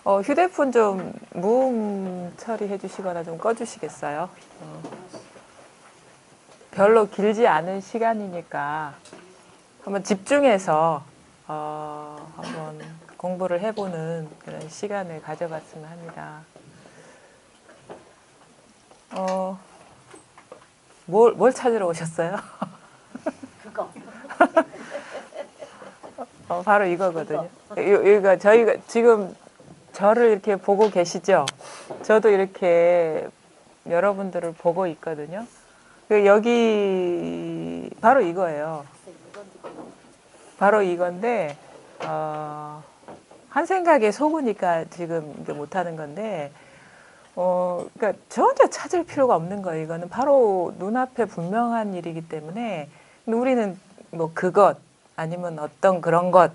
휴대폰 좀 무음 처리해 주시거나 좀 꺼주시겠어요? 별로 길지 않은 시간이니까 한번 집중해서 한번 공부를 해보는 그런 시간을 가져봤으면 합니다. 뭘 찾으러 오셨어요? 그거. 바로 이거거든요. 이거 저희가 지금 저를 이렇게 보고 계시죠? 저도 이렇게 여러분들을 보고 있거든요. 여기 바로 이거예요. 바로 이건데 한 생각에 속으니까 지금 이게 못하는 건데 그러니까 전혀 찾을 필요가 없는 거예요. 이거는 바로 눈앞에 분명한 일이기 때문에 우리는 뭐 그것 아니면 어떤 그런 것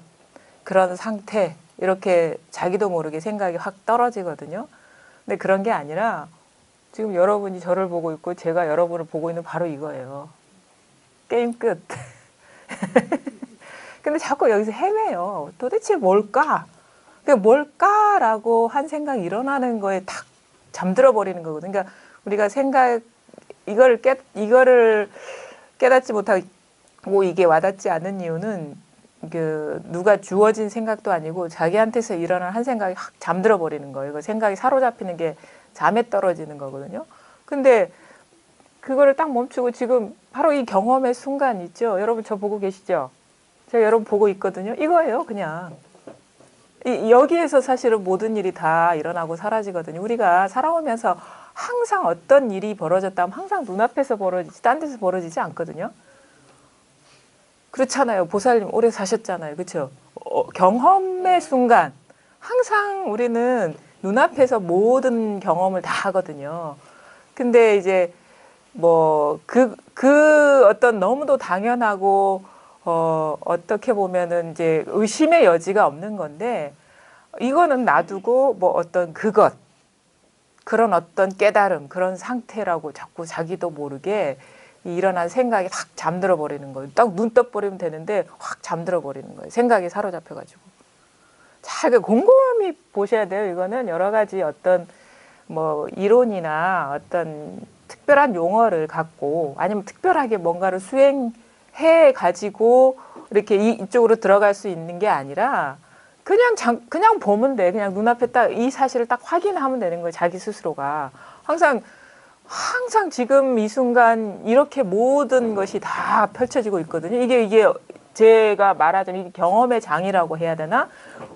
그런 상태 이렇게 자기도 모르게 생각이 확 떨어지거든요. 근데 그런 게 아니라 지금 여러분이 저를 보고 있고 제가 여러분을 보고 있는 바로 이거예요. 게임 끝. 근데 자꾸 여기서 헤매요. 도대체 뭘까? 뭘까라고 한 생각이 일어나는 거에 탁 잠들어 버리는 거거든요. 그러니까 우리가 이거를 깨닫지 못하고 이게 와닿지 않는 이유는 누가 주어진 생각도 아니고 자기한테서 일어난 한 생각이 확 잠들어 버리는 거예요. 그 생각이 사로잡히는 게 잠에 떨어지는 거거든요. 근데 그거를 딱 멈추고 지금 바로 이 경험의 순간 있죠. 여러분 저 보고 계시죠? 제가 여러분 보고 있거든요. 이거예요, 그냥. 여기에서 사실은 모든 일이 다 일어나고 사라지거든요. 우리가 살아오면서 항상 어떤 일이 벌어졌다면 항상 눈앞에서 벌어지지 딴 데서 벌어지지 않거든요. 그렇잖아요. 보살님 오래 사셨잖아요. 그렇죠? 경험의 순간 항상 우리는 눈앞에서 모든 경험을 다 하거든요. 근데 이제 뭐 그 어떤 너무도 당연하고 어떻게 보면은 이제 의심의 여지가 없는 건데 이거는 놔두고 뭐 어떤 그런 어떤 깨달음 그런 상태라고 자꾸 자기도 모르게 일어난 생각이 확 잠들어 버리는 거예요. 딱 눈 떠버리면 되는데 확 잠들어 버리는 거예요. 생각이 사로잡혀 가지고. 잘 곰곰이 보셔야 돼요. 이거는 여러 가지 어떤 뭐 이론이나 어떤 특별한 용어를 갖고 아니면 특별하게 뭔가를 수행해 가지고 이렇게 이쪽으로 들어갈 수 있는 게 아니라 그냥 보면 돼. 그냥 눈앞에 딱 이 사실을 딱 확인하면 되는 거예요. 자기 스스로가. 항상 지금 이 순간 이렇게 모든 것이 다 펼쳐지고 있거든요. 이게 제가 말하자면 이게 경험의 장이라고 해야 되나?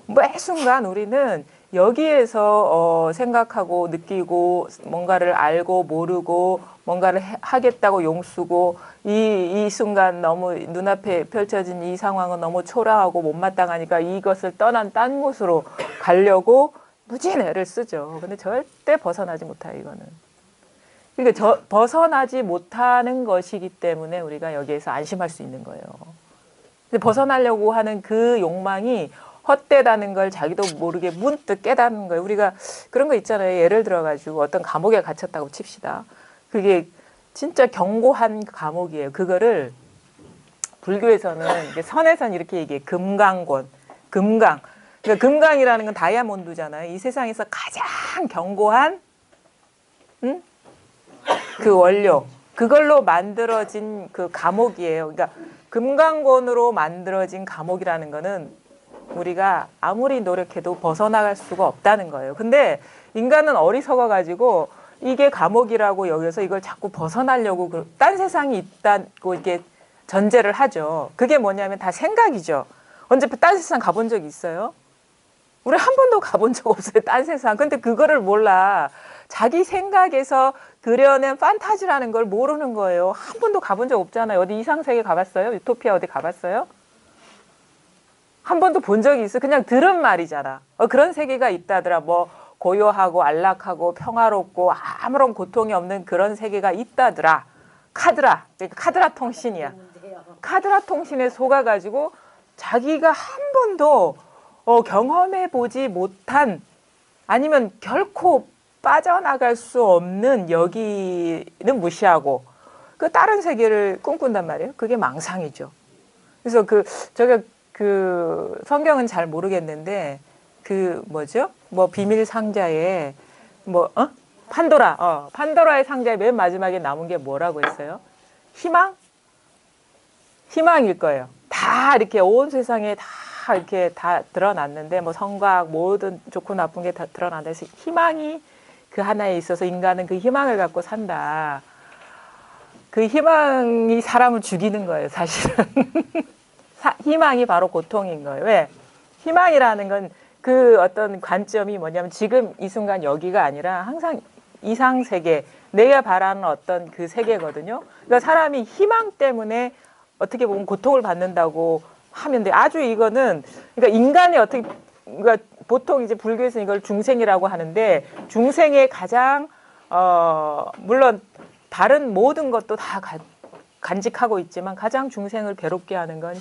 매 순간 우리는 여기에서 생각하고 느끼고 뭔가를 알고 모르고 뭔가를 하겠다고 용쓰고 이 순간 너무 눈앞에 펼쳐진 이 상황은 너무 초라하고 못마땅하니까 이것을 떠난 딴 곳으로 가려고 무진 애를 쓰죠. 근데 절대 벗어나지 못해요, 이거는. 그러니까 벗어나지 못하는 것이기 때문에 우리가 여기에서 안심할 수 있는 거예요. 근데 벗어나려고 하는 그 욕망이 헛되다는 걸 자기도 모르게 문득 깨닫는 거예요. 우리가 그런 거 있잖아요. 예를 들어가지고 어떤 감옥에 갇혔다고 칩시다. 그게 진짜 견고한 감옥이에요. 그거를 불교에서는 선에서는 이렇게 얘기해요. 금강권, 금강. 그러니까 금강이라는 건 다이아몬드잖아요. 이 세상에서 가장 견고한 그 원료. 그걸로 만들어진 그 감옥이에요. 그러니까 금강권으로 만들어진 감옥이라는 거는 우리가 아무리 노력해도 벗어나갈 수가 없다는 거예요. 근데 인간은 어리석어 가지고 이게 감옥이라고 여기서 이걸 자꾸 벗어나려고 딴 세상이 있다고 이렇게 전제를 하죠. 그게 뭐냐면 다 생각이죠. 언제 딴 세상 가본 적 있어요? 우리 한 번도 가본 적 없어요. 딴 세상. 근데 그거를 몰라. 자기 생각에서 그려낸 판타지라는 걸 모르는 거예요. 한 번도 가본 적 없잖아요. 어디 이상세계 가봤어요? 유토피아 어디 가봤어요? 한 번도 본 적이 있어? 그냥 들은 말이잖아. 그런 세계가 있다더라. 뭐 고요하고 안락하고 평화롭고 아무런 고통이 없는 그런 세계가 있다더라. 카드라. 그러니까 카드라 통신이야. 카드라 통신에 속아가지고 자기가 한 번도 경험해보지 못한 아니면 결코 빠져나갈 수 없는 여기는 무시하고 그 다른 세계를 꿈꾼단 말이에요. 그게 망상이죠. 그래서 제가 그 성경은 잘 모르겠는데 그 뭐죠? 뭐 비밀 상자에 뭐 판도라의 상자의 맨 마지막에 남은 게 뭐라고 했어요? 희망? 희망일 거예요. 다 이렇게 온 세상에 다 이렇게 다 드러났는데 뭐 선과 모든 좋고 나쁜 게 다 드러난다 해서 희망이 그 하나에 있어서 인간은 그 희망을 갖고 산다. 그 희망이 사람을 죽이는 거예요, 사실은. 희망이 바로 고통인 거예요. 왜? 희망이라는 건 그 어떤 관점이 뭐냐면 지금 이 순간 여기가 아니라 항상 이상 세계, 내가 바라는 어떤 그 세계거든요. 그러니까 사람이 희망 때문에 어떻게 보면 고통을 받는다고 하면 돼. 아주 이거는 그러니까 인간이 어떻게 그러니까 보통 이제 불교에서 이걸 중생이라고 하는데 중생의 가장 물론 다른 모든 것도 다 간직하고 있지만 가장 중생을 괴롭게 하는 건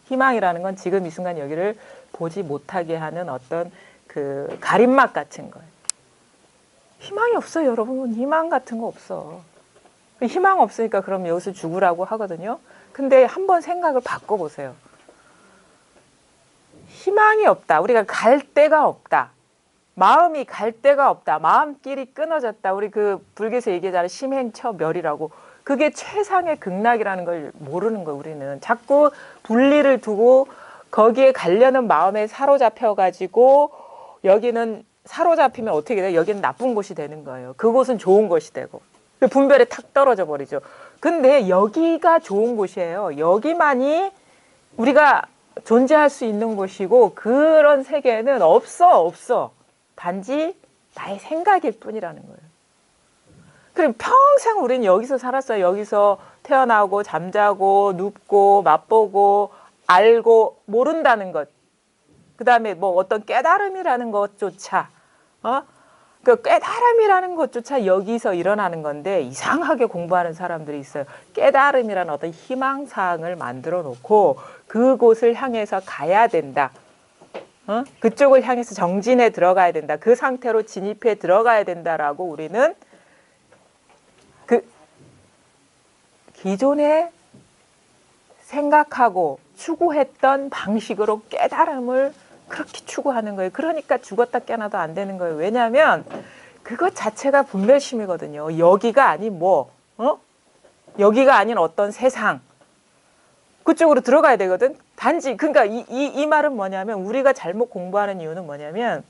희망이라는 건 지금 이 순간 여기를 보지 못하게 하는 어떤 그 가림막 같은 거예요. 희망이 없어요, 여러분. 희망 같은 거 없어. 희망 없으니까 그럼 여기서 죽으라고 하거든요. 근데 한번 생각을 바꿔보세요. 희망이 없다. 우리가 갈 데가 없다. 마음이 갈 데가 없다. 마음길이 끊어졌다. 우리 그 불교에서 얘기하잖아요. 심행처멸이라고. 그게 최상의 극락이라는 걸 모르는 거예요, 우리는. 자꾸 분리를 두고 거기에 가려는 마음에 사로잡혀가지고 여기는 사로잡히면 어떻게 돼요? 여기는 나쁜 곳이 되는 거예요. 그곳은 좋은 곳이 되고. 분별에 탁 떨어져 버리죠. 근데 여기가 좋은 곳이에요. 여기만이 우리가 존재할 수 있는 곳이고 그런 세계는 없어. 단지 나의 생각일 뿐이라는 거예요. 그럼 평생 우리는 여기서 살았어요. 여기서 태어나고 잠자고 눕고 맛보고 알고 모른다는 것. 그 다음에 뭐 어떤 깨달음이라는 것조차 그 깨달음이라는 것조차 여기서 일어나는 건데 이상하게 공부하는 사람들이 있어요. 깨달음이라는 어떤 희망사항을 만들어 놓고 그곳을 향해서 가야 된다. 그쪽을 향해서 정진해 들어가야 된다. 그 상태로 진입해 들어가야 된다라고 우리는 그 기존에 생각하고 추구했던 방식으로 깨달음을 그렇게 추구하는 거예요. 그러니까 죽었다 깨어나도 안 되는 거예요. 왜냐하면 그것 자체가 분별심이거든요. 여기가 아닌 여기가 아닌 어떤 세상 그쪽으로 들어가야 되거든. 단지 그러니까 이 말은 뭐냐면 우리가 잘못 공부하는 이유는 뭐냐면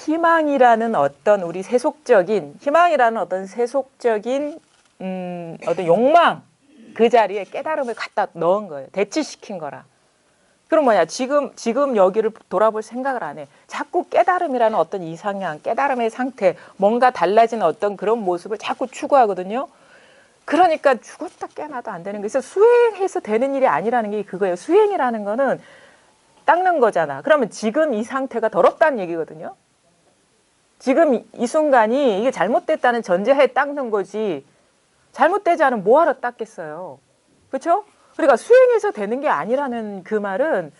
희망이라는 어떤 세속적인 어떤 욕망 그 자리에 깨달음을 갖다 넣은 거예요. 대치시킨 거라. 그럼 뭐냐? 지금 여기를 돌아볼 생각을 안 해. 자꾸 깨달음이라는 어떤 이상향, 깨달음의 상태, 뭔가 달라지는 어떤 그런 모습을 자꾸 추구하거든요. 그러니까 죽었다 깨어나도 안 되는 거예요. 그래서 수행해서 되는 일이 아니라는 게 그거예요. 수행이라는 거는 닦는 거잖아. 그러면 지금 이 상태가 더럽다는 얘기거든요. 지금 이 순간이 이게 잘못됐다는 전제하에 닦는 거지. 잘못되지 않으면 뭐하러 닦겠어요. 그렇죠? 그러니까 수행해서 되는 게 아니라는 그 말은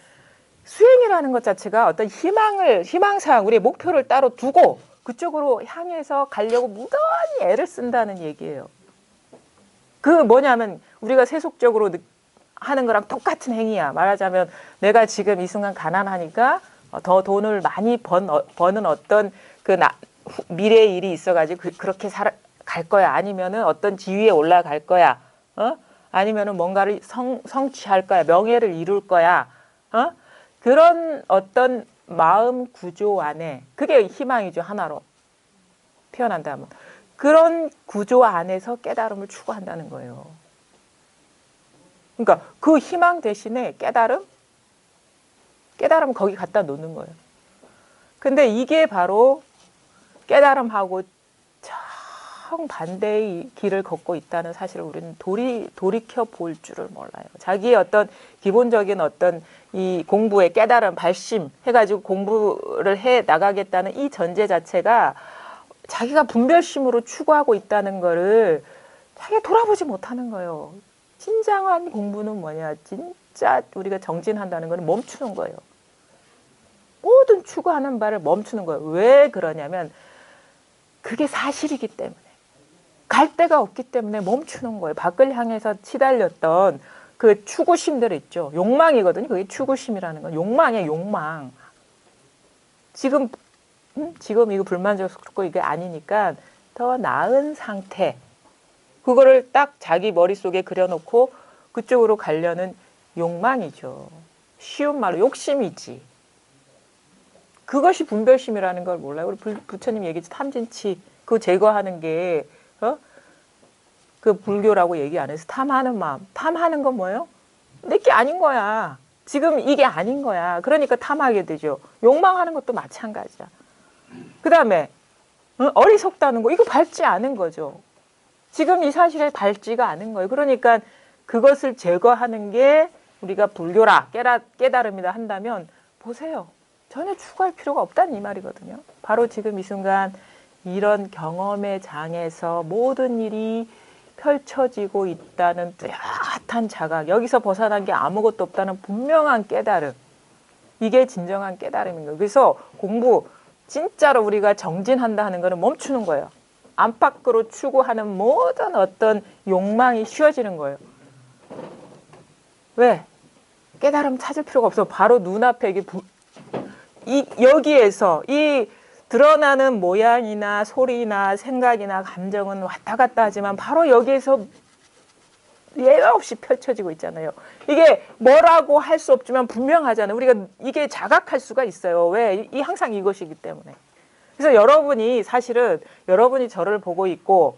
수행이라는 것 자체가 어떤 희망사항, 우리의 목표를 따로 두고 그쪽으로 향해서 가려고 무던히 애를 쓴다는 얘기예요. 그 뭐냐면 우리가 세속적으로 하는 거랑 똑같은 행위야. 말하자면 내가 지금 이 순간 가난하니까 더 돈을 많이 버는 어떤 미래의 일이 있어가지고 그렇게 갈 거야. 아니면은 어떤 지위에 올라갈 거야. 아니면은 뭔가를 성취할 거야. 명예를 이룰 거야. 그런 어떤 마음 구조 안에 그게 희망이죠. 하나로 표현한다면. 그런 구조 안에서 깨달음을 추구한다는 거예요. 그러니까 그 희망 대신에 깨달음 거기 갖다 놓는 거예요. 근데 이게 바로 깨달음하고 정반대의 길을 걷고 있다는 사실을 우리는 돌이켜 볼 줄을 몰라요. 자기의 어떤 기본적인 어떤 이 공부의 깨달음, 발심 해가지고 공부를 해 나가겠다는 이 전제 자체가 자기가 분별심으로 추구하고 있다는 거를 자기가 돌아보지 못하는 거예요. 진정한 공부는 뭐냐? 진짜 우리가 정진한다는 거는 멈추는 거예요. 모든 추구하는 바를 멈추는 거예요. 왜 그러냐면 그게 사실이기 때문에. 갈 데가 없기 때문에 멈추는 거예요. 밖을 향해서 치달렸던 그 추구심들 있죠. 욕망이거든요. 그게 추구심이라는 건 욕망이에요. 욕망. 지금 이거 불만족스럽고 이게 아니니까 더 나은 상태. 그거를 딱 자기 머릿속에 그려놓고 그쪽으로 가려는 욕망이죠. 쉬운 말로 욕심이지. 그것이 분별심이라는 걸 몰라요. 우리 부처님 얘기지 탐진치 그거 제거하는 게 그 불교라고 얘기 안 해서 탐하는 마음. 탐하는 건 뭐예요? 내게 아닌 거야. 지금 이게 아닌 거야. 그러니까 탐하게 되죠. 욕망하는 것도 마찬가지야. 그 다음에 어리석다는 거 이거 밟지 않은 거죠. 지금 이 사실에 밟지가 않은 거예요. 그러니까 그것을 제거하는 게 우리가 불교라 깨달음이다 한다면 보세요. 전혀 추구할 필요가 없다는 이 말이거든요. 바로 지금 이 순간 이런 경험의 장에서 모든 일이 펼쳐지고 있다는 뚜렷한 자각, 여기서 벗어난 게 아무것도 없다는 분명한 깨달음. 이게 진정한 깨달음인 거예요. 그래서 공부 진짜로 우리가 정진한다 하는 거는 멈추는 거예요. 안팎으로 추구하는 모든 어떤 욕망이 쉬워지는 거예요. 왜? 깨달음 찾을 필요가 없어. 바로 눈앞에 여기에서 이 드러나는 모양이나 소리나 생각이나 감정은 왔다 갔다 하지만 바로 여기에서 예외 없이 펼쳐지고 있잖아요. 이게 뭐라고 할 수 없지만 분명하잖아요. 우리가 이게 자각할 수가 있어요. 왜? 항상 이것이기 때문에. 그래서 여러분이 사실은 여러분이 저를 보고 있고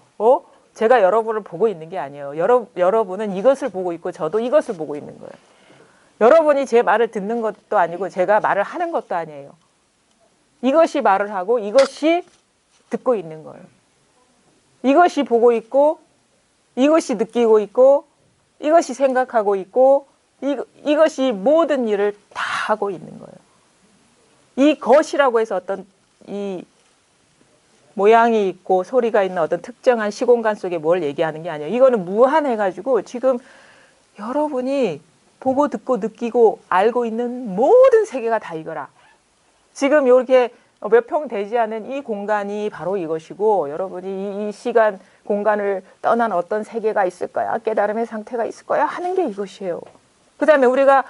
제가 여러분을 보고 있는 게 아니에요. 여러분은 이것을 보고 있고 저도 이것을 보고 있는 거예요. 여러분이 제 말을 듣는 것도 아니고 제가 말을 하는 것도 아니에요. 이것이 말을 하고 이것이 듣고 있는 거예요. 이것이 보고 있고 이것이 느끼고 있고 이것이 생각하고 있고 이것이 모든 일을 다 하고 있는 거예요. 이 것이라고 해서 어떤 이 모양이 있고 소리가 있는 어떤 특정한 시공간 속에 뭘 얘기하는 게 아니에요. 이거는 무한해가지고 지금 여러분이 보고 듣고 느끼고 알고 있는 모든 세계가 다 이거라. 지금 이렇게 몇 평 되지 않은 이 공간이 바로 이것이고 여러분이 이 시간 공간을 떠난 어떤 세계가 있을 거야. 깨달음의 상태가 있을 거야 하는 게 이것이에요. 그 다음에 우리가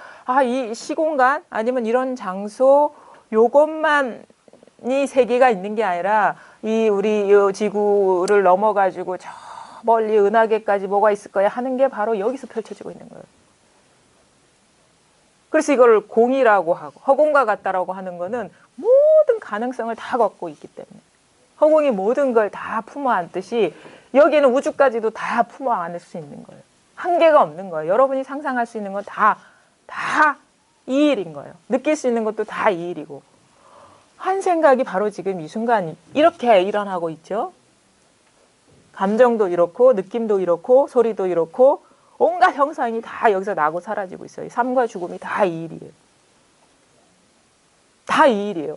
이 시공간 아니면 이런 장소 요것만이 세계가 있는 게 아니라 우리 이 지구를 넘어가지고 저 멀리 은하계까지 뭐가 있을 거야 하는 게 바로 여기서 펼쳐지고 있는 거예요. 그래서 이걸 공이라고 하고 허공과 같다라고 하는 거는 모든 가능성을 다 갖고 있기 때문에 허공이 모든 걸 다 품어 안듯이 여기는 우주까지도 다 품어 안을 수 있는 거예요. 한계가 없는 거예요. 여러분이 상상할 수 있는 건 다 이 일인 거예요. 느낄 수 있는 것도 다 이 일이고 한 생각이 바로 지금 이 순간 이렇게 일어나고 있죠. 감정도 이렇고 느낌도 이렇고 소리도 이렇고 온갖 형상이 다 여기서 나고 사라지고 있어요. 삶과 죽음이 다 이 일이에요. 다 이 일이에요.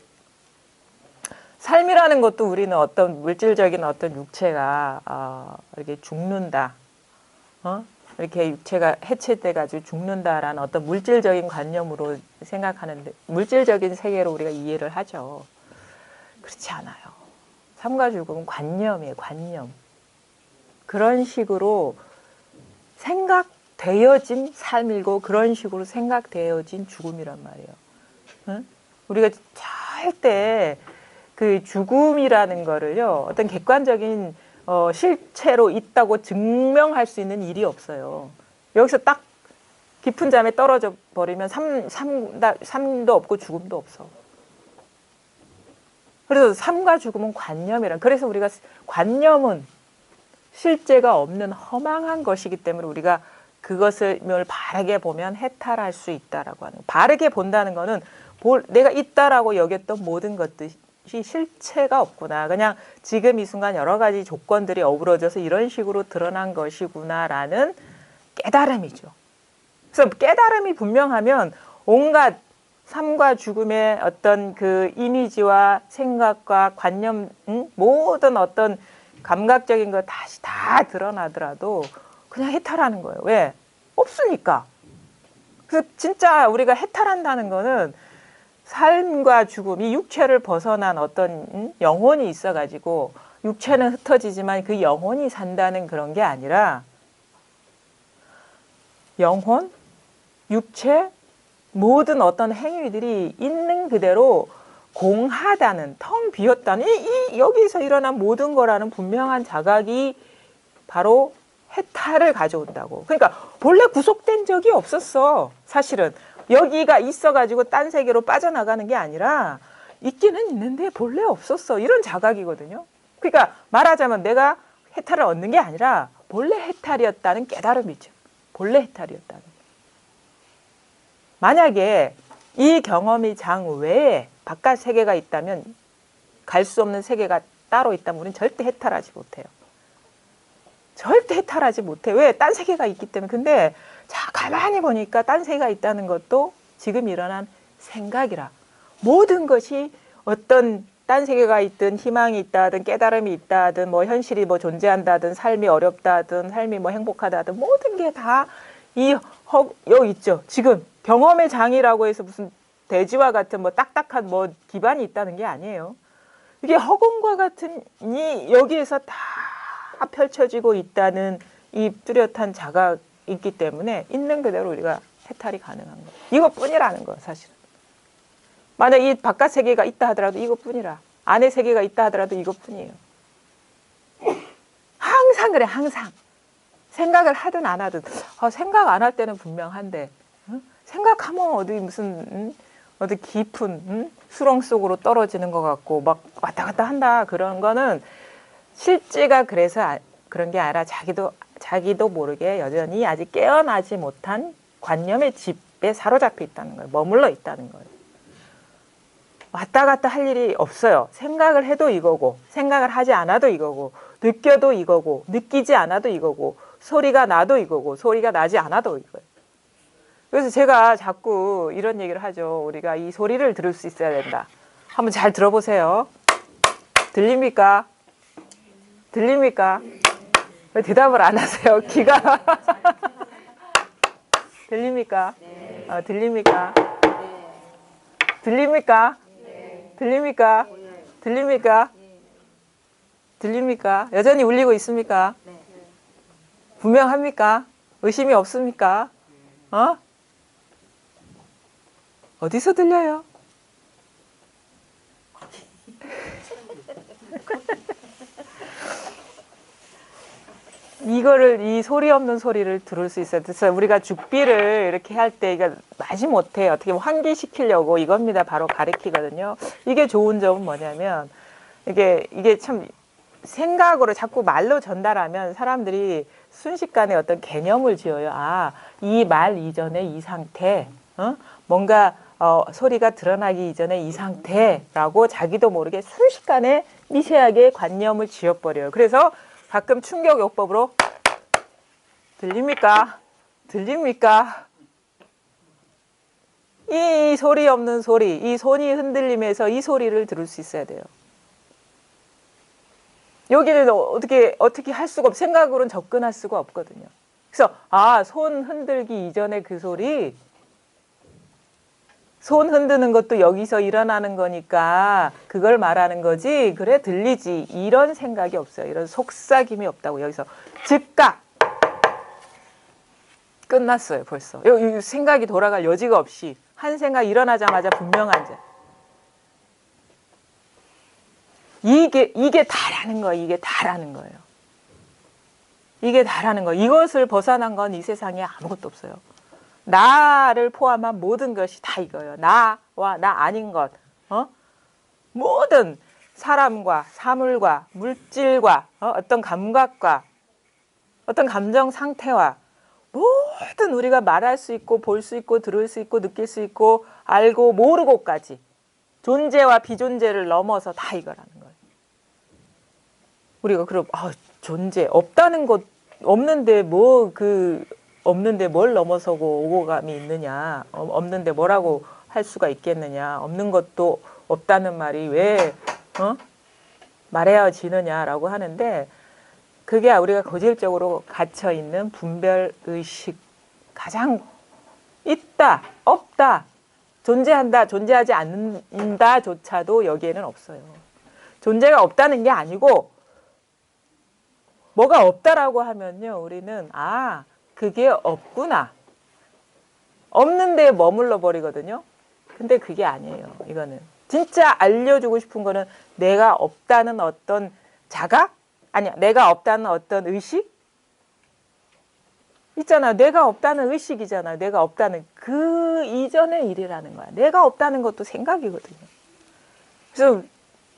삶이라는 것도 우리는 어떤 물질적인 어떤 육체가 이렇게 죽는다. 이렇게 육체가 해체돼가지고 죽는다라는 어떤 물질적인 관념으로 생각하는데 물질적인 세계로 우리가 이해를 하죠. 그렇지 않아요. 삶과 죽음은 관념이에요. 관념. 그런 식으로 생각되어진 삶이고 그런 식으로 생각되어진 죽음이란 말이에요. 응? 우리가 절대 그 죽음이라는 거를요 어떤 객관적인 실체로 있다고 증명할 수 있는 일이 없어요. 여기서 딱 깊은 잠에 떨어져 버리면 삶도 없고 죽음도 없어. 그래서 삶과 죽음은 관념이란. 그래서 우리가 관념은 실제가 없는 허망한 것이기 때문에 우리가 그것을 바르게 보면 해탈할 수 있다라고 하는. 바르게 본다는 거는 내가 있다라고 여겼던 모든 것들이 실체가 없구나. 그냥 지금 이 순간 여러 가지 조건들이 어우러져서 이런 식으로 드러난 것이구나라는 깨달음이죠. 그래서 깨달음이 분명하면 온갖 삶과 죽음의 어떤 그 이미지와 생각과 관념, 모든 어떤 감각적인 거 다시 다 드러나더라도 그냥 해탈하는 거예요. 왜? 없으니까. 그래서 진짜 우리가 해탈한다는 거는 삶과 죽음, 이 육체를 벗어난 어떤 영혼이 있어가지고 육체는 흩어지지만 그 영혼이 산다는 그런 게 아니라 영혼, 육체, 모든 어떤 행위들이 있는 그대로 공하다는, 텅 비었다는, 여기서 일어난 모든 거라는 분명한 자각이 바로 해탈을 가져온다고. 그러니까 본래 구속된 적이 없었어. 사실은 여기가 있어가지고 딴 세계로 빠져나가는 게 아니라 있기는 있는데 본래 없었어. 이런 자각이거든요. 그러니까 말하자면 내가 해탈을 얻는 게 아니라 본래 해탈이었다는 깨달음이죠. 본래 해탈이었다는. 만약에 이 경험이 장 외에 바깥 세계가 있다면, 갈 수 없는 세계가 따로 있다면 우리는 절대 해탈하지 못해요. 절대 해탈하지 못해. 왜? 딴 세계가 있기 때문에. 근데 자, 가만히 보니까 딴 세계가 있다는 것도 지금 일어난 생각이라. 모든 것이 어떤 딴 세계가 있든 희망이 있다든 깨달음이 있다든 뭐 현실이 뭐 존재한다든 삶이 어렵다든 삶이 뭐 행복하다든 모든 게 다 여기 있죠. 지금 경험의 장이라고 해서 무슨 돼지와 같은 뭐 딱딱한 뭐 기반이 있다는 게 아니에요. 이게 허공과 같은 이 여기에서 다 펼쳐지고 있다는 이 뚜렷한 자가 있기 때문에 있는 그대로 우리가 해탈이 가능한 거예요. 이것뿐이라는 거 사실은. 만약 이 바깥 세계가 있다 하더라도 이것뿐이라. 안에 세계가 있다 하더라도 이것뿐이에요. 항상 그래, 항상. 생각을 하든 안 하든. 생각 안 할 때는 분명한데 생각하면 어디 무슨 어디 깊은 수렁 속으로 떨어지는 것 같고 막 왔다 갔다 한다. 그런 거는 실제가 그래서 그런 게 아니라 자기도 모르게 여전히 아직 깨어나지 못한 관념의 집에 사로잡혀 있다는 거예요. 머물러 있다는 거예요. 왔다 갔다 할 일이 없어요. 생각을 해도 이거고, 생각을 하지 않아도 이거고, 느껴도 이거고, 느끼지 않아도 이거고, 소리가 나도 이거고, 소리가 나지 않아도 이거예요. 그래서 제가 자꾸 이런 얘기를 하죠. 우리가 이 소리를 들을 수 있어야 된다. 한번 잘 들어보세요. 들립니까? 들립니까? 왜 대답을 안 하세요? 귀가. 들립니까? 들립니까? 들립니까? 들립니까? 들립니까? 들립니까? 여전히 울리고 있습니까? 분명합니까? 의심이 없습니까? 어디서 들려요? 이 소리 없는 소리를 들을 수 있어요. 그래서 우리가 죽비를 이렇게 할 때 이거 마지 못해 어떻게 환기시키려고 이겁니다. 바로 가리키거든요. 이게 좋은 점은 뭐냐면 이게 참 생각으로 자꾸 말로 전달하면 사람들이 순식간에 어떤 개념을 지어요. 이 말 이전에 이 상태, 뭔가 소리가 드러나기 이전에 이 상태라고 자기도 모르게 순식간에 미세하게 관념을 지어버려요. 그래서 가끔 충격요법으로 들립니까? 들립니까? 이 소리 없는 소리, 이 손이 흔들리면서 이 소리를 들을 수 있어야 돼요. 여기는 어떻게 할 수가 생각으로는 접근할 수가 없거든요. 그래서 손 흔들기 이전에 그 소리, 손 흔드는 것도 여기서 일어나는 거니까 그걸 말하는 거지. 그래 들리지. 이런 생각이 없어요. 이런 속삭임이 없다고. 여기서 즉각 끝났어요. 벌써. 여기 생각이 돌아갈 여지가 없이 한 생각 일어나자마자 분명한 자. 이게 다라는 거예요. 이게 다라는 거예요. 이게 다라는 거예요. 이것을 벗어난 건 이 세상에 아무것도 없어요. 나를 포함한 모든 것이 다 이거예요. 나와 나 아닌 것, 모든 사람과 사물과 물질과 어떤 감각과 어떤 감정 상태와 모든 우리가 말할 수 있고 볼 수 있고 들을 수 있고 느낄 수 있고 알고 모르고까지 존재와 비존재를 넘어서 다 이거라는 거예요. 우리가 그럼 존재 없다는 것 없는데 없는데 뭘 넘어서고 오고감이 있느냐, 없는데 뭐라고 할 수가 있겠느냐, 없는 것도 없다는 말이 왜 말해야지느냐라고 하는데 그게 우리가 고질적으로 갇혀있는 분별의식, 가장 있다, 없다, 존재한다, 존재하지 않는다조차도 여기에는 없어요. 존재가 없다는 게 아니고 뭐가 없다라고 하면요, 우리는 그게 없구나. 없는 데에 머물러 버리거든요. 근데 그게 아니에요. 이거는 진짜 알려주고 싶은 거는 내가 없다는 어떤 자각? 아니야, 내가 없다는 어떤 의식? 있잖아. 내가 없다는 의식이잖아. 내가 없다는 그 이전의 일이라는 거야. 내가 없다는 것도 생각이거든요. 그래서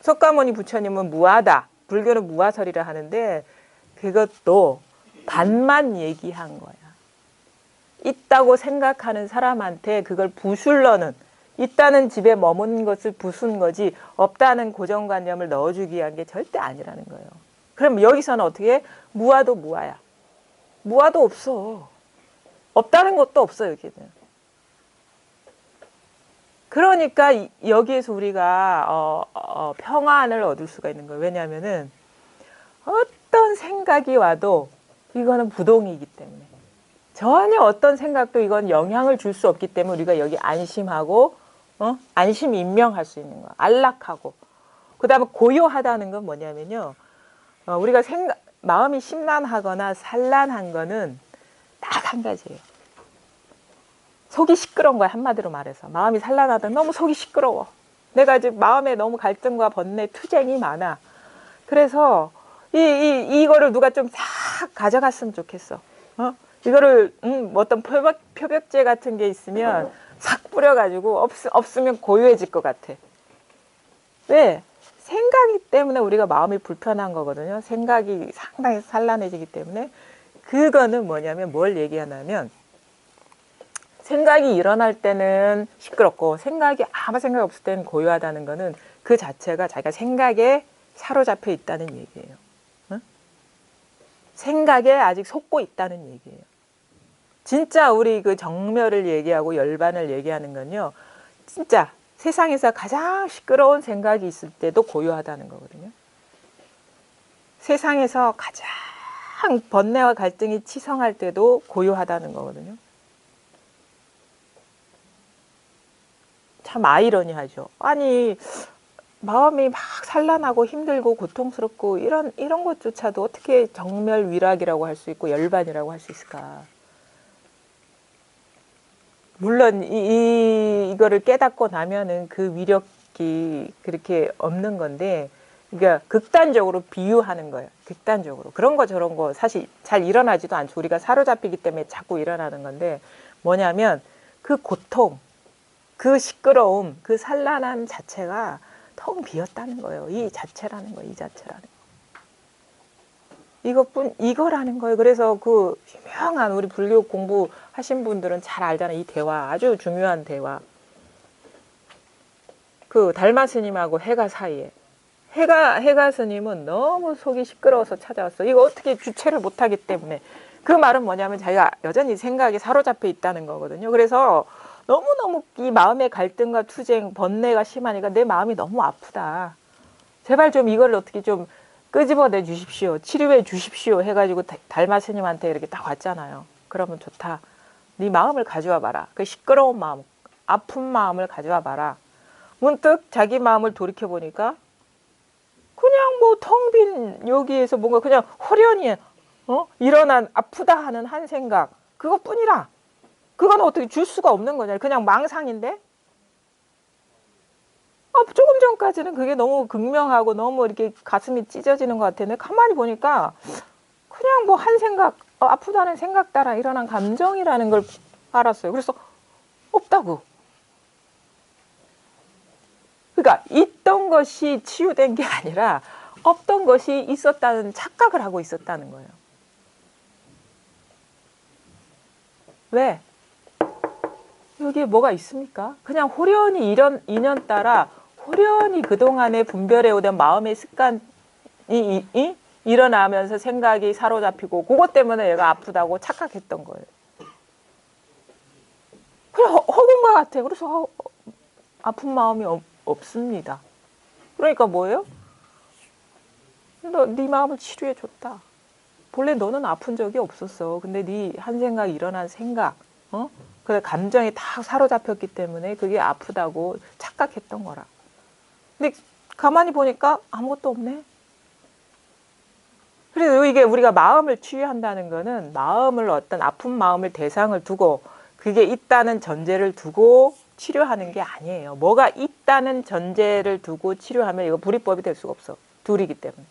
석가모니 부처님은 무아다. 불교는 무아설이라 하는데 그것도 반만 얘기한 거야. 있다고 생각하는 사람한테 그걸 부술러는, 있다는 집에 머문 것을 부순 거지 없다는 고정관념을 넣어주기 위한 게 절대 아니라는 거예요. 그럼 여기서는 어떻게 해? 무아도 무아야. 무아도 없어. 없다는 것도 없어 여기는. 그러니까 여기에서 우리가 평안을 얻을 수가 있는 거예요. 왜냐하면은 어떤 생각이 와도 이거는 부동이기 때문에, 전혀 어떤 생각도 이건 영향을 줄 수 없기 때문에 우리가 여기 안심하고 안심 임명할 수 있는 거야. 안락하고. 그 다음에 고요하다는 건 뭐냐면요. 우리가 마음이 심란하거나 산란한 거는 딱 한 가지예요. 속이 시끄러운 거야. 한마디로 말해서. 마음이 산란하다. 너무 속이 시끄러워. 내가 지금 마음에 너무 갈등과 번뇌, 투쟁이 많아. 그래서 이거를 누가 좀 싹 가져갔으면 좋겠어. 이거를 어떤 표백제 같은 게 있으면 싹 뿌려가지고 없으면 고요해질 것 같아. 왜? 생각이 때문에 우리가 마음이 불편한 거거든요. 생각이 상당히 산란해지기 때문에. 그거는 뭐냐면 뭘 얘기하냐면, 생각이 일어날 때는 시끄럽고 생각이 아무 생각 없을 때는 고요하다는 거는 그 자체가 자기가 생각에 사로잡혀 있다는 얘기예요. 생각에 아직 속고 있다는 얘기예요. 진짜 우리 그 정멸을 얘기하고 열반을 얘기하는 건요, 진짜 세상에서 가장 시끄러운 생각이 있을 때도 고요하다는 거거든요. 세상에서 가장 번뇌와 갈등이 치성할 때도 고요하다는 거거든요. 참 아이러니하죠. 아니, 마음이 막 산란하고 힘들고 고통스럽고 이런 것조차도 어떻게 정멸 위락이라고 할 수 있고 열반이라고 할 수 있을까? 물론 이거를 깨닫고 나면은 그 위력이 그렇게 없는 건데, 그러니까 극단적으로 비유하는 거예요. 극단적으로. 그런 거 저런 거 사실 잘 일어나지도 않죠. 우리가 사로잡히기 때문에 자꾸 일어나는 건데, 뭐냐면 그 고통, 그 시끄러움, 그 산란함 자체가 텅 비었다는 거예요. 이 자체라는 거예요. 이 자체라는 거. 이거라는 거예요. 그래서 그 유명한 우리 불교 공부하신 분들은 잘 알잖아요. 이 대화, 아주 중요한 대화. 그 달마 스님하고 해가 사이에. 해가 스님은 너무 속이 시끄러워서 찾아왔어. 이거 어떻게 주체를 못하기 때문에. 그 말은 뭐냐면 자기가 여전히 생각에 사로잡혀 있다는 거거든요. 그래서 너무너무 이 마음의 갈등과 투쟁, 번뇌가 심하니까 내 마음이 너무 아프다. 제발 좀 이걸 어떻게 좀 끄집어내 주십시오. 치료해 주십시오. 해가지고 달마 스님한테 이렇게 딱 왔잖아요. 그러면 좋다. 네 마음을 가져와 봐라. 그 시끄러운 마음, 아픈 마음을 가져와 봐라. 문득 자기 마음을 돌이켜보니까 그냥 뭐 텅 빈 여기에서 뭔가 그냥 호련히 일어난 아프다 하는 한 생각, 그것뿐이라. 그건 어떻게 줄 수가 없는 거냐. 그냥 망상인데. 조금 전까지는 그게 너무 극명하고 너무 이렇게 가슴이 찢어지는 것 같았는데 가만히 보니까 그냥 뭐 한 생각, 아프다는 생각 따라 일어난 감정이라는 걸 알았어요. 그래서 없다고. 그러니까 있던 것이 치유된 게 아니라 없던 것이 있었다는 착각을 하고 있었다는 거예요. 왜? 여기에 뭐가 있습니까? 그냥 호련히 인연 따라 호련히 그동안에 분별해오던 마음의 습관이 일어나면서 생각이 사로잡히고 그것 때문에 얘가 아프다고 착각했던 거예요. 그냥 허군 것 같아. 그래서 아픈 마음이 없습니다. 그러니까 뭐예요? 네 마음을 치료해 줬다. 본래 너는 아픈 적이 없었어. 근데 네 한 생각 일어난 생각, 그 감정이 다 사로잡혔기 때문에 그게 아프다고 착각했던 거라. 근데 가만히 보니까 아무것도 없네. 그래서 이게 우리가 마음을 치유한다는 거는 마음을 어떤 아픈 마음을 대상을 두고 그게 있다는 전제를 두고 치료하는 게 아니에요. 뭐가 있다는 전제를 두고 치료하면 이거 불이법이 될 수가 없어. 둘이기 때문에.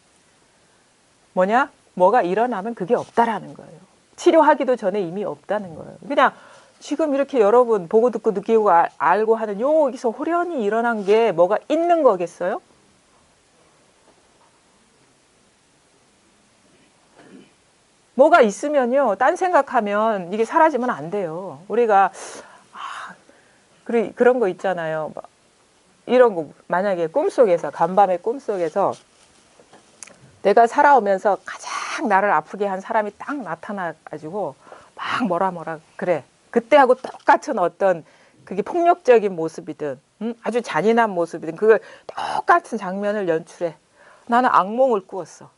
뭐냐? 뭐가 일어나면 그게 없다라는 거예요. 치료하기도 전에 이미 없다는 거예요. 그냥 지금 이렇게 여러분 보고 듣고 느끼고 알고 하는 여기서 호련히 일어난 게 뭐가 있는 거겠어요? 뭐가 있으면요, 딴 생각하면 이게 사라지면 안 돼요. 우리가 그런 거 있잖아요. 이런 거 만약에 꿈속에서 간밤에 꿈속에서 내가 살아오면서 가장 나를 아프게 한 사람이 딱 나타나가지고 막 뭐라 그래. 그때하고 똑같은 어떤 그게 폭력적인 모습이든 아주 잔인한 모습이든 그걸 똑같은 장면을 연출해. 나는 악몽을 꾸었어.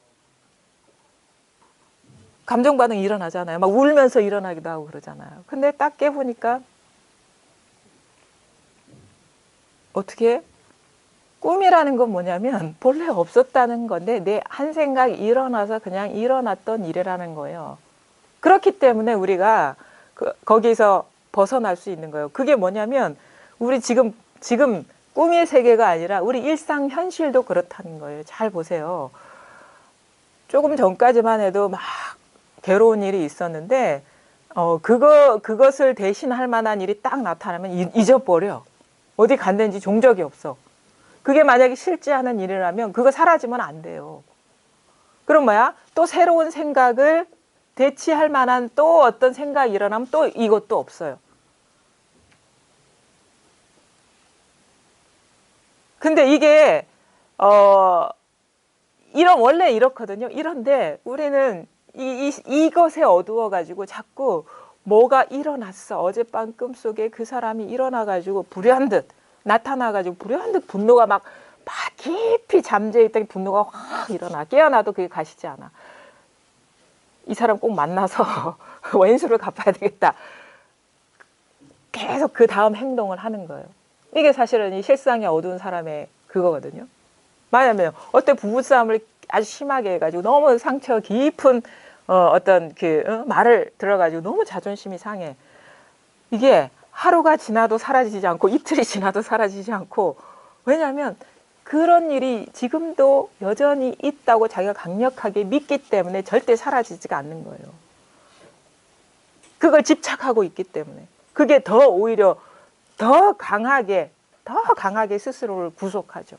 감정 반응이 일어나잖아요. 막 울면서 일어나기도 하고 그러잖아요. 근데 딱 깨보니까 어떻게 꿈이라는 건 뭐냐면 본래 없었다는 건데 내 한 생각이 일어나서 그냥 일어났던 일이라는 거예요. 그렇기 때문에 우리가 거기서 벗어날 수 있는 거예요. 그게 뭐냐면 우리 지금 꿈의 세계가 아니라 우리 일상 현실도 그렇다는 거예요. 잘 보세요. 조금 전까지만 해도 막 괴로운 일이 있었는데 그것을 대신할 만한 일이 딱 나타나면 잊어버려. 어디 갔는지 종적이 없어. 그게 만약에 싫지 않은 일이라면 그거 사라지면 안 돼요. 그럼 뭐야? 또 새로운 생각을 대치할 만한 또 어떤 생각이 일어나면 또 이것도 없어요. 근데 이게 원래 이렇거든요. 이런데 우리는 이것에 어두워가지고 자꾸 뭐가 일어났어. 어젯밤 꿈속에 그 사람이 일어나가지고 불현듯 나타나가지고 불현듯 분노가 막 깊이 잠재있던 분노가 확 일어나. 깨어나도 그게 가시지 않아. 이 사람 꼭 만나서 원수를 갚아야 되겠다. 계속 그 다음 행동을 하는 거예요. 이게 사실은 이 실상의 어두운 사람의 그거거든요. 만약에 어때 부부싸움을 아주 심하게 해가지고 너무 상처 깊은 어떤 말을 들어가지고 너무 자존심이 상해. 이게 하루가 지나도 사라지지 않고 이틀이 지나도 사라지지 않고, 왜냐하면 그런 일이 지금도 여전히 있다고 자기가 강력하게 믿기 때문에 절대 사라지지가 않는 거예요. 그걸 집착하고 있기 때문에. 그게 오히려 더 강하게 스스로를 구속하죠.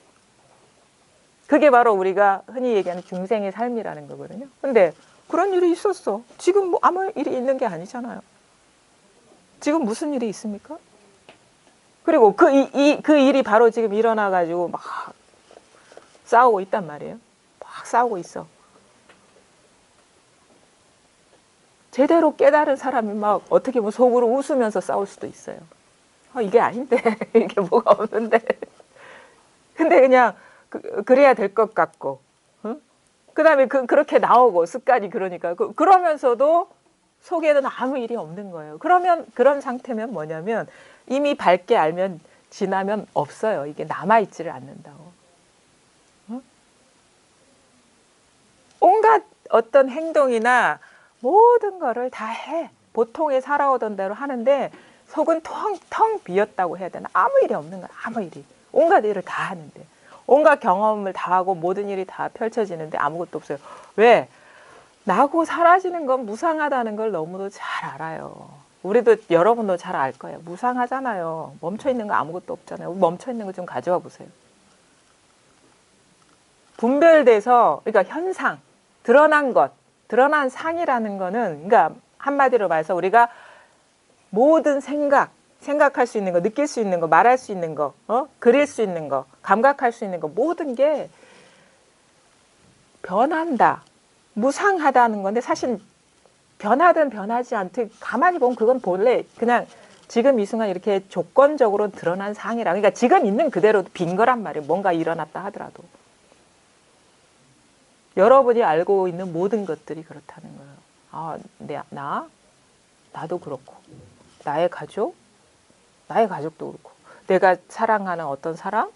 그게 바로 우리가 흔히 얘기하는 중생의 삶이라는 거거든요. 근데 그런 일이 있었어. 지금 뭐 아무 일이 있는 게 아니잖아요. 지금 무슨 일이 있습니까? 그리고 그 일이 바로 지금 일어나가지고 막 싸우고 있단 말이에요. 막 싸우고 있어. 제대로 깨달은 사람이 막 어떻게 보면 속으로 웃으면서 싸울 수도 있어요. 이게 아닌데 이게 뭐가 없는데. 근데 그냥 그래야 될 것 같고, 그 다음에 그렇게 나오고 습관이 그러니까 그러면서도 속에는 아무 일이 없는 거예요. 그러면 그런 상태면 뭐냐면 이미 밝게 알면 지나면 없어요. 이게 남아있지를 않는다고. 온갖 어떤 행동이나 모든 거를 다 해. 보통에 살아오던 대로 하는데 속은 텅 비었다고 해야 되나? 아무 일이 없는 거야. 아무 일이. 온갖 일을 다 하는데. 온갖 경험을 다 하고 모든 일이 다 펼쳐지는데 아무것도 없어요. 왜? 나고 사라지는 건 무상하다는 걸 너무도 잘 알아요. 우리도 여러분도 잘 알 거예요. 무상하잖아요. 멈춰있는 거 아무것도 없잖아요. 멈춰있는 거 좀 가져와 보세요. 분별돼서, 그러니까 현상, 드러난 것, 드러난 상이라는 거는, 그러니까 한마디로 말해서 우리가 모든 생각할 수 있는 거, 느낄 수 있는 거, 말할 수 있는 거, 그릴 수 있는 거, 감각할 수 있는 거, 모든 게 변한다, 무상하다는 건데, 사실 변하든 변하지 않든 가만히 보면 그건 본래 그냥 지금 이 순간 이렇게 조건적으로 드러난 상이라. 그러니까 지금 있는 그대로 빈 거란 말이에요. 뭔가 일어났다 하더라도. 여러분이 알고 있는 모든 것들이 그렇다는 거예요. 나도 그렇고, 나의 가족도 그렇고, 내가 사랑하는 어떤 사람,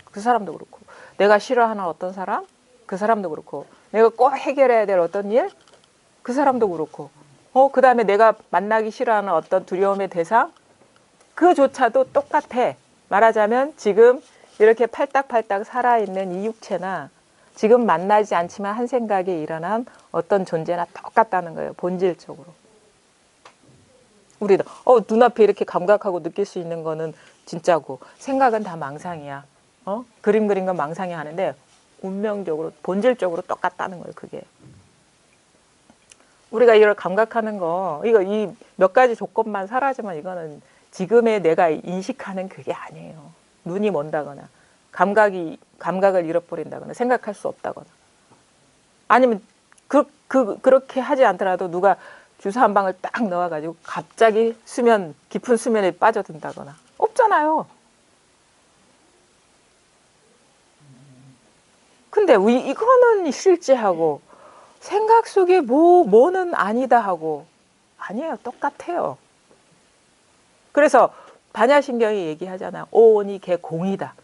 그 사람도 그렇고, 내가 싫어하는 어떤 사람, 그 사람도 그렇고, 내가 꼭 해결해야 될 어떤 일, 그 사람도 그렇고, 그다음에 내가 만나기 싫어하는 어떤 두려움의 대상 그조차도 똑같아. 말하자면 지금 이렇게 팔딱팔딱 살아있는 이 육체나 지금 만나지 않지만 한 생각에 일어난 어떤 존재나 똑같다는 거예요. 본질적으로. 우리도 눈앞에 이렇게 감각하고 느낄 수 있는 거는 진짜고 생각은 다 망상이야. 그림 그린 건 망상이 하는데 운명적으로 본질적으로 똑같다는 거예요. 그게. 우리가 이걸 감각하는 거 이거 이 몇 가지 조건만 사라지면 이거는 지금의 내가 인식하는 그게 아니에요. 눈이 먼다거나 감각을 잃어버린다거나 생각할 수 없다거나 아니면 그렇게 하지 않더라도 누가 주사 한 방을 딱 넣어가지고 갑자기 깊은 수면에 빠져든다거나 없잖아요. 근데 이거는 실제하고 생각 속에 뭐는 아니다 하고 아니에요. 똑같아요. 그래서 반야신경이 얘기하잖아. 오온이 개공이다.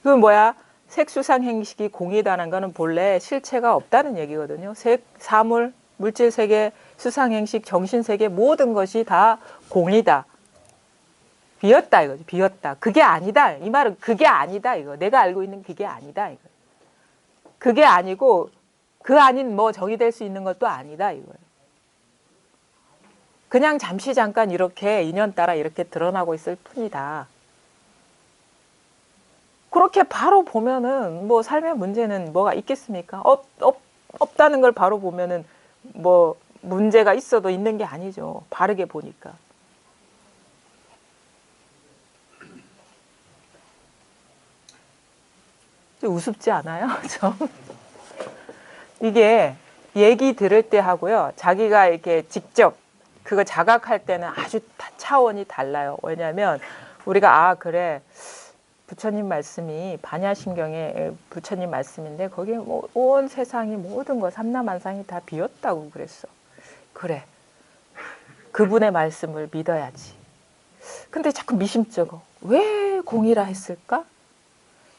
그건 뭐야? 색수상행식이 공이다는 거는 본래 실체가 없다는 얘기거든요. 색, 사물, 물질세계, 수상행식, 정신세계 모든 것이 다 공이다. 비었다 이거지. 비었다. 그게 아니다. 이 말은 그게 아니다 이거. 내가 알고 있는 그게 아니다 이거. 그게 아니고 그 아닌 뭐 정의 될 수 있는 것도 아니다 이거예요. 그냥 잠깐 이렇게 인연 따라 이렇게 드러나고 있을 뿐이다. 그렇게 바로 보면은 뭐 삶의 문제는 뭐가 있겠습니까? 없다는 걸 바로 보면은 뭐 문제가 있어도 있는 게 아니죠. 바르게 보니까. 좀 우습지 않아요? 좀. 이게 얘기 들을 때 하고요. 자기가 이렇게 직접 그거 자각할 때는 아주 차원이 달라요. 왜냐하면 우리가 그래 부처님 말씀이 반야신경의 부처님 말씀인데 거기에 뭐 온 세상이 모든 것 삼라만상이 다 비었다고 그랬어. 그래. 그분의 말씀을 믿어야지. 근데 자꾸 미심쩍어. 왜 공이라 했을까?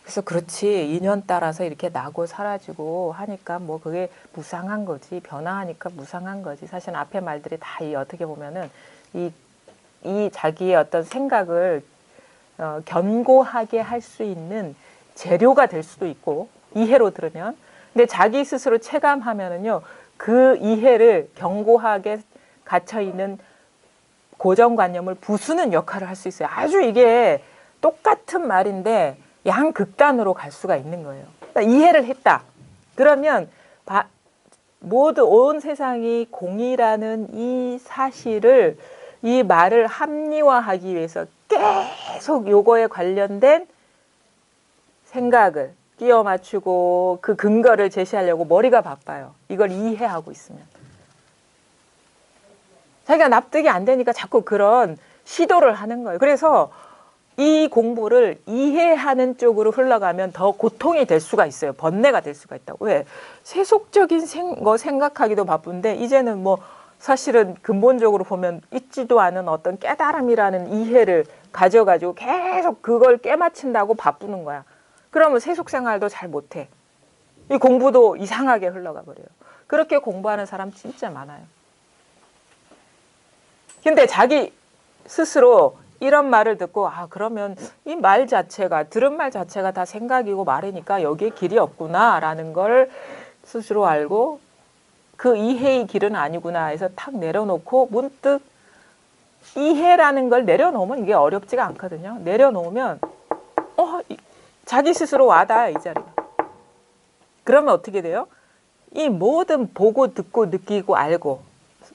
그래서 그렇지 인연 따라서 이렇게 나고 사라지고 하니까 뭐 그게 무상한 거지 변화하니까 무상한 거지. 사실 앞에 말들이 다 어떻게 보면은 이 자기의 어떤 생각을 견고하게 할 수 있는 재료가 될 수도 있고 이해로 들으면 근데 자기 스스로 체감하면은요 그 이해를 견고하게 갇혀 있는 고정관념을 부수는 역할을 할 수 있어요. 아주 이게 똑같은 말인데 양극단으로 갈 수가 있는 거예요. 그러니까 이해를 했다. 그러면 모두 온 세상이 공이라는 이 사실을 이 말을 합리화하기 위해서 계속 요거에 관련된 생각을 끼워 맞추고 그 근거를 제시하려고 머리가 바빠요. 이걸 이해하고 있으면. 자기가 납득이 안 되니까 자꾸 그런 시도를 하는 거예요. 그래서 이 공부를 이해하는 쪽으로 흘러가면 더 고통이 될 수가 있어요. 번뇌가 될 수가 있다고. 왜? 세속적인 거 생각하기도 바쁜데 이제는 뭐 사실은 근본적으로 보면 있지도 않은 어떤 깨달음이라는 이해를 가져가지고 계속 그걸 깨맞춘다고 바쁘는 거야. 그러면 세속 생활도 잘 못해. 이 공부도 이상하게 흘러가 버려요. 그렇게 공부하는 사람 진짜 많아요. 근데 자기 스스로 이런 말을 듣고 그러면 이 말 자체가 들은 말 자체가 다 생각이고 말이니까 여기에 길이 없구나라는 걸 스스로 알고 그 이해의 길은 아니구나 해서 탁 내려놓고 문득 이해라는 걸 내려놓으면 이게 어렵지가 않거든요. 내려놓으면 자기 스스로 와닿아요. 이 자리가. 그러면 어떻게 돼요? 이 모든 보고 듣고 느끼고 알고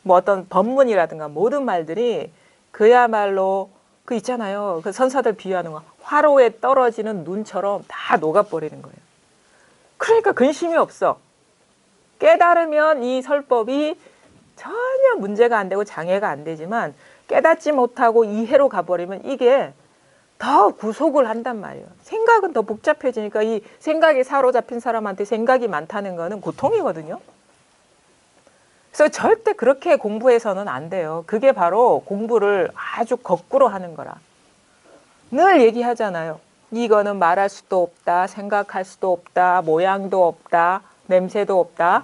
뭐 어떤 법문이라든가 모든 말들이 그야말로 그 있잖아요. 그 선사들 비유하는 거. 화로에 떨어지는 눈처럼 다 녹아버리는 거예요. 그러니까 근심이 없어. 깨달으면 이 설법이 전혀 문제가 안 되고 장애가 안 되지만 깨닫지 못하고 이해로 가버리면 이게 더 구속을 한단 말이에요. 생각은 더 복잡해지니까 이 생각에 사로잡힌 사람한테 생각이 많다는 거는 고통이거든요. 그래서 절대 그렇게 공부해서는 안 돼요. 그게 바로 공부를 아주 거꾸로 하는 거라. 늘 얘기하잖아요. 이거는 말할 수도 없다. 생각할 수도 없다. 모양도 없다. 냄새도 없다.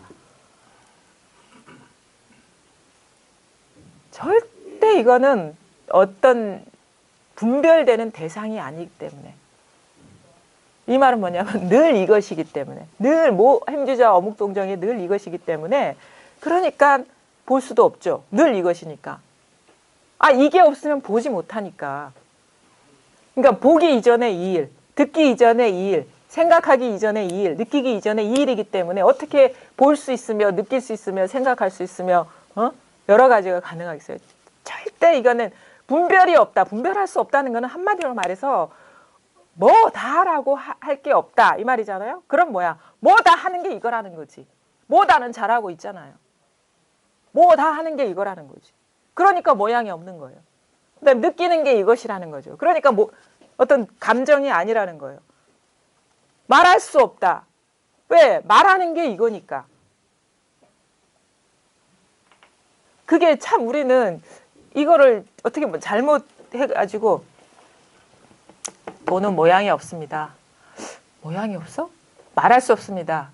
절대 이거는 어떤 분별되는 대상이 아니기 때문에. 이 말은 뭐냐면 늘 이것이기 때문에. 늘 행주자 어묵동정이 늘 이것이기 때문에 그러니까 볼 수도 없죠. 늘 이것이니까. 아, 이게 없으면 보지 못하니까. 그러니까 보기 이전에 이 일, 듣기 이전에 이 일, 생각하기 이전에 이 일, 느끼기 이전에 이 일이기 때문에 어떻게 볼 수 있으며 느낄 수 있으며 생각할 수 있으며 여러 가지가 가능하겠어요. 절대 이거는 분별이 없다. 분별할 수 없다는 거는 한마디로 말해서 뭐다라고 할 게 없다 이 말이잖아요. 그럼 뭐야? 뭐다 하는 게 이거라는 거지. 뭐다는 잘하고 있잖아요. 뭐다 하는 게 이거라는 거지. 그러니까 모양이 없는 거예요. 그다음에 느끼는 게 이것이라는 거죠. 그러니까 어떤 감정이 아니라는 거예요. 말할 수 없다. 왜? 말하는 게 이거니까. 그게 참 우리는 이거를 어떻게 보면 잘못해가지고 보는 모양이 없습니다. 모양이 없어? 말할 수 없습니다.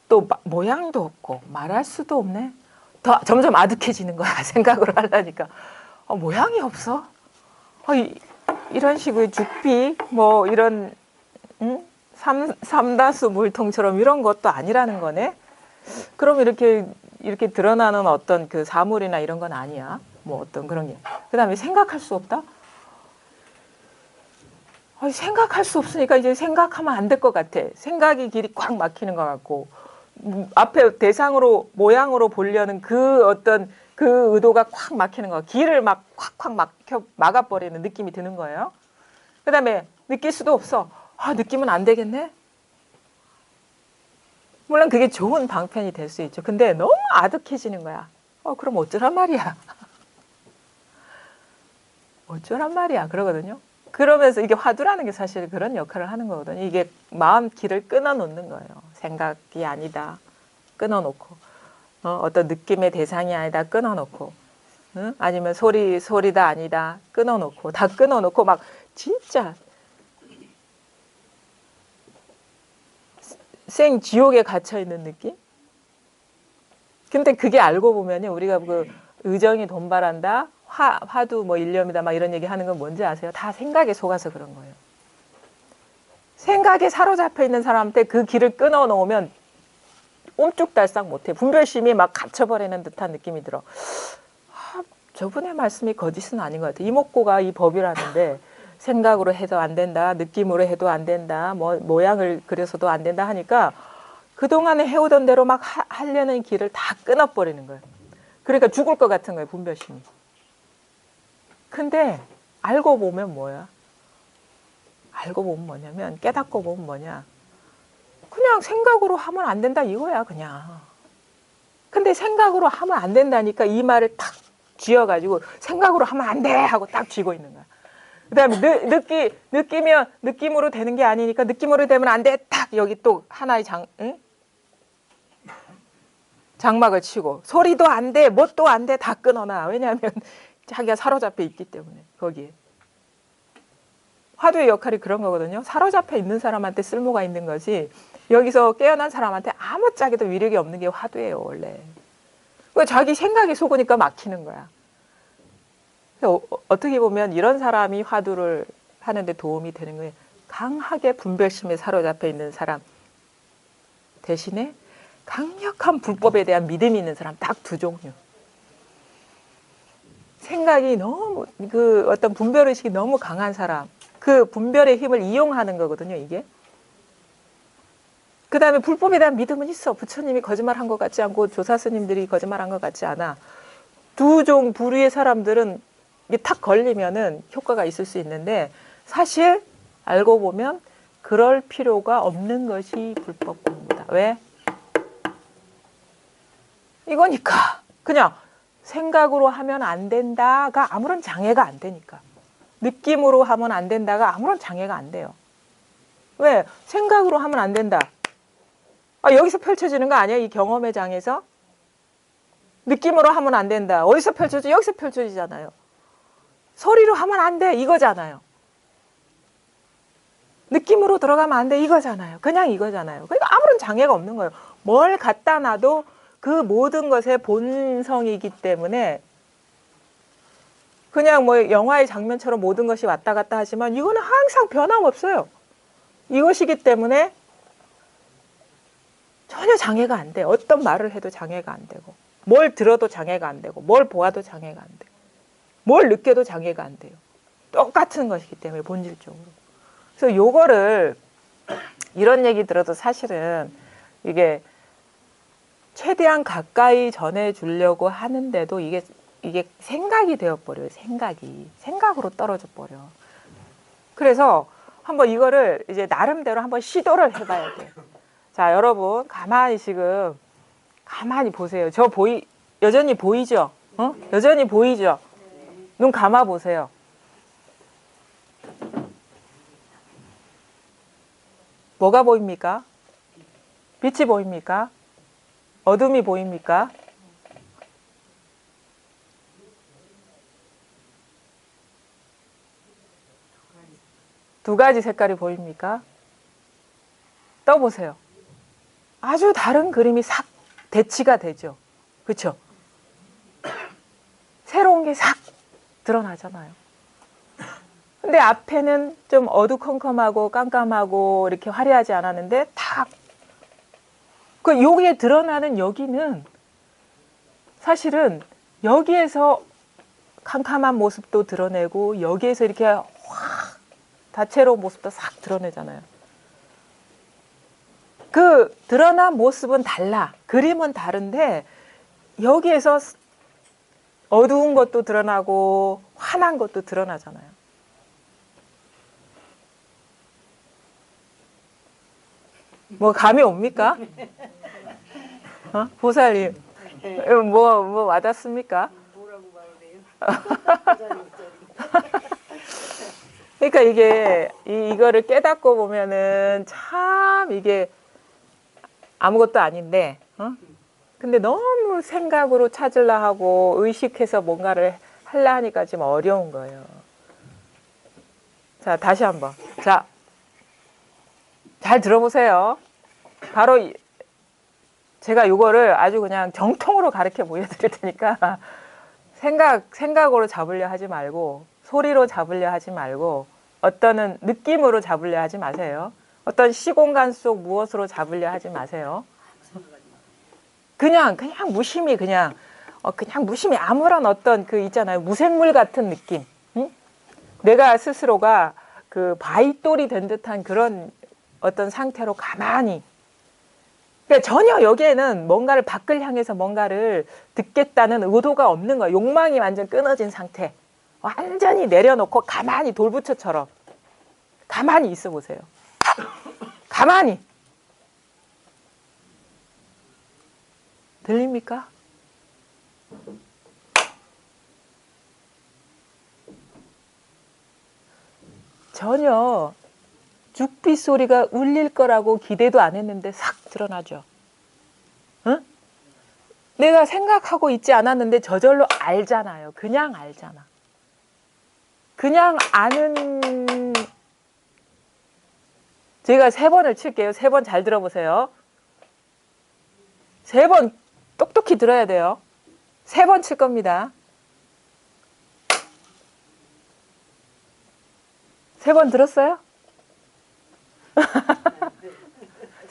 또 모양도 없고 말할 수도 없네. 더 점점 아득해지는 거야. 생각으로 하려니까. 모양이 없어? 이런 식의 죽비 뭐 이런 삼다수 물통처럼 이런 것도 아니라는 거네. 그럼 이렇게 드러나는 어떤 그 사물이나 이런 건 아니야. 뭐 어떤 그런 게. 그다음에 생각할 수 없다? 생각할 수 없으니까 이제 생각하면 안 될 것 같아. 생각이 길이 꽉 막히는 것 같고 앞에 대상으로 모양으로 보려는 그 어떤 그 의도가 꽉 막히는 거, 길을 막 콱콱 막아버리는 느낌이 드는 거예요. 그다음에 느낄 수도 없어. 느끼면 안 되겠네. 물론 그게 좋은 방편이 될 수 있죠. 근데 너무 아득해지는 거야. 그럼 어쩌란 말이야. 어쩌란 말이야. 그러거든요. 그러면서 이게 화두라는 게 사실 그런 역할을 하는 거거든요. 이게 마음 길을 끊어놓는 거예요. 생각이 아니다. 끊어놓고. 어떤 느낌의 대상이 아니다. 끊어놓고. 아니면 소리다 아니다. 끊어놓고. 다 끊어놓고 막 진짜 생지옥에 갇혀있는 느낌? 근데 그게 알고 보면요. 우리가 그 의정이 돈발한다. 화두 뭐 일념이다 막 이런 얘기 하는 건 뭔지 아세요? 다 생각에 속아서 그런 거예요. 생각에 사로잡혀 있는 사람한테 그 길을 끊어 놓으면 옴쭉달싹 못해. 분별심이 막 갇혀버리는 듯한 느낌이 들어. 저분의 말씀이 거짓은 아닌 것 같아요. 이목구가 이 법이라는데 생각으로 해도 안 된다. 느낌으로 해도 안 된다. 뭐 모양을 그려서도 안 된다 하니까 그동안에 해오던 대로 막 하려는 길을 다 끊어버리는 거예요. 그러니까 죽을 것 같은 거예요. 분별심이. 근데 알고 보면 뭐야? 알고 보면 뭐냐면 깨닫고 보면 뭐냐? 그냥 생각으로 하면 안 된다 이거야 그냥. 근데 생각으로 하면 안 된다니까 이 말을 탁 쥐어가지고 생각으로 하면 안 돼 하고 딱 쥐고 있는 거야. 그다음에 느끼면 느낌으로 되는 게 아니니까 느낌으로 되면 안 돼. 딱 여기 또 하나의 장막을 치고 소리도 안 돼, 뭣도 안 돼 다 끊어놔. 왜냐하면 자기가 사로잡혀 있기 때문에 거기에. 화두의 역할이 그런 거거든요. 사로잡혀 있는 사람한테 쓸모가 있는 거지 여기서 깨어난 사람한테 아무짝에도 위력이 없는 게 화두예요 원래. 자기 생각에 속으니까 막히는 거야. 어떻게 보면 이런 사람이 화두를 하는데 도움이 되는 거예요. 강하게 분별심에 사로잡혀 있는 사람 대신에 강력한 불법에 대한 믿음이 있는 사람 딱 두 종류. 생각이 너무 그 어떤 분별의식이 너무 강한 사람 그 분별의 힘을 이용하는 거거든요 이게. 그 다음에 불법에 대한 믿음은 있어. 부처님이 거짓말한 것 같지 않고 조사스님들이 거짓말한 것 같지 않아. 두 부류의 사람들은 이게 탁 걸리면은 효과가 있을 수 있는데 사실 알고 보면 그럴 필요가 없는 것이 불법 공부다. 왜? 이거니까 그냥 생각으로 하면 안 된다가 아무런 장애가 안 되니까. 느낌으로 하면 안 된다가 아무런 장애가 안 돼요. 왜? 생각으로 하면 안 된다. 여기서 펼쳐지는 거 아니야? 이 경험의 장에서? 느낌으로 하면 안 된다. 어디서 펼쳐져? 여기서 펼쳐지잖아요. 소리로 하면 안 돼. 이거잖아요. 느낌으로 들어가면 안 돼. 이거잖아요. 그냥 이거잖아요. 그러니까 아무런 장애가 없는 거예요. 뭘 갖다 놔도 그 모든 것의 본성이기 때문에 그냥 뭐 영화의 장면처럼 모든 것이 왔다 갔다 하지만 이거는 항상 변함없어요. 이것이기 때문에 전혀 장애가 안 돼. 어떤 말을 해도 장애가 안 되고, 뭘 들어도 장애가 안 되고, 뭘 보아도 장애가 안 되고, 뭘 느껴도 장애가 안 돼요. 똑같은 것이기 때문에 본질적으로. 그래서 요거를 이런 얘기 들어도 사실은 이게 최대한 가까이 전해주려고 하는데도 이게 생각이 되어버려요. 생각으로 떨어져 버려. 그래서 한번 이거를 이제 나름대로 한번 시도를 해봐야 돼요. 자, 여러분 가만히 보세요. 여전히 보이죠? 여전히 보이죠? 눈 감아 보세요. 뭐가 보입니까? 빛이 보입니까? 어둠이 보입니까? 두 가지 색깔이 보입니까? 떠보세요. 아주 다른 그림이 싹 대치가 되죠. 그렇죠? 새로운 게 싹 드러나잖아요. 근데 앞에는 좀 어두컴컴하고 깜깜하고 이렇게 화려하지 않았는데 여기에 드러나는 여기는 사실은 여기에서 캄캄한 모습도 드러내고 여기에서 이렇게 확 다채로운 모습도 싹 드러내잖아요. 그 드러난 모습은 달라. 그림은 다른데 여기에서 어두운 것도 드러나고 환한 것도 드러나잖아요. 뭐 감이 옵니까? 보살님, 뭐 와닿습니까? 뭐라고 말을 해요? 그러니까 이게 이거를 깨닫고 보면은 참 이게 아무것도 아닌데, 근데 너무 생각으로 찾으려 하고 의식해서 뭔가를 하려 하니까 좀 어려운 거예요. 자, 다시 한번. 자, 잘 들어보세요. 바로 제가 이거를 아주 그냥 정통으로 가르쳐 보여드릴 테니까 생각으로 잡으려 하지 말고 소리로 잡으려 하지 말고 어떤 느낌으로 잡으려 하지 마세요. 어떤 시공간 속 무엇으로 잡으려 하지 마세요. 그냥 무심히 그냥 무심히 아무런 어떤 그 있잖아요. 무생물 같은 느낌. 응? 내가 스스로가 그 바위돌이 된 듯한 그런 어떤 상태로 가만히. 그러니까 전혀 여기에는 뭔가를 밖을 향해서 뭔가를 듣겠다는 의도가 없는 거예요. 욕망이 완전 끊어진 상태. 완전히 내려놓고 가만히 돌부처처럼 가만히 있어 보세요. 가만히. 들립니까? 전혀 죽빛 소리가 울릴 거라고 기대도 안 했는데 싹 드러나죠. 응? 내가 생각하고 있지 않았는데 저절로 알잖아요. 그냥 알잖아. 그냥 아는. 제가 3번을 칠게요. 3번 잘 들어보세요. 3번 똑똑히 들어야 돼요. 3번 칠 겁니다. 3번 들었어요?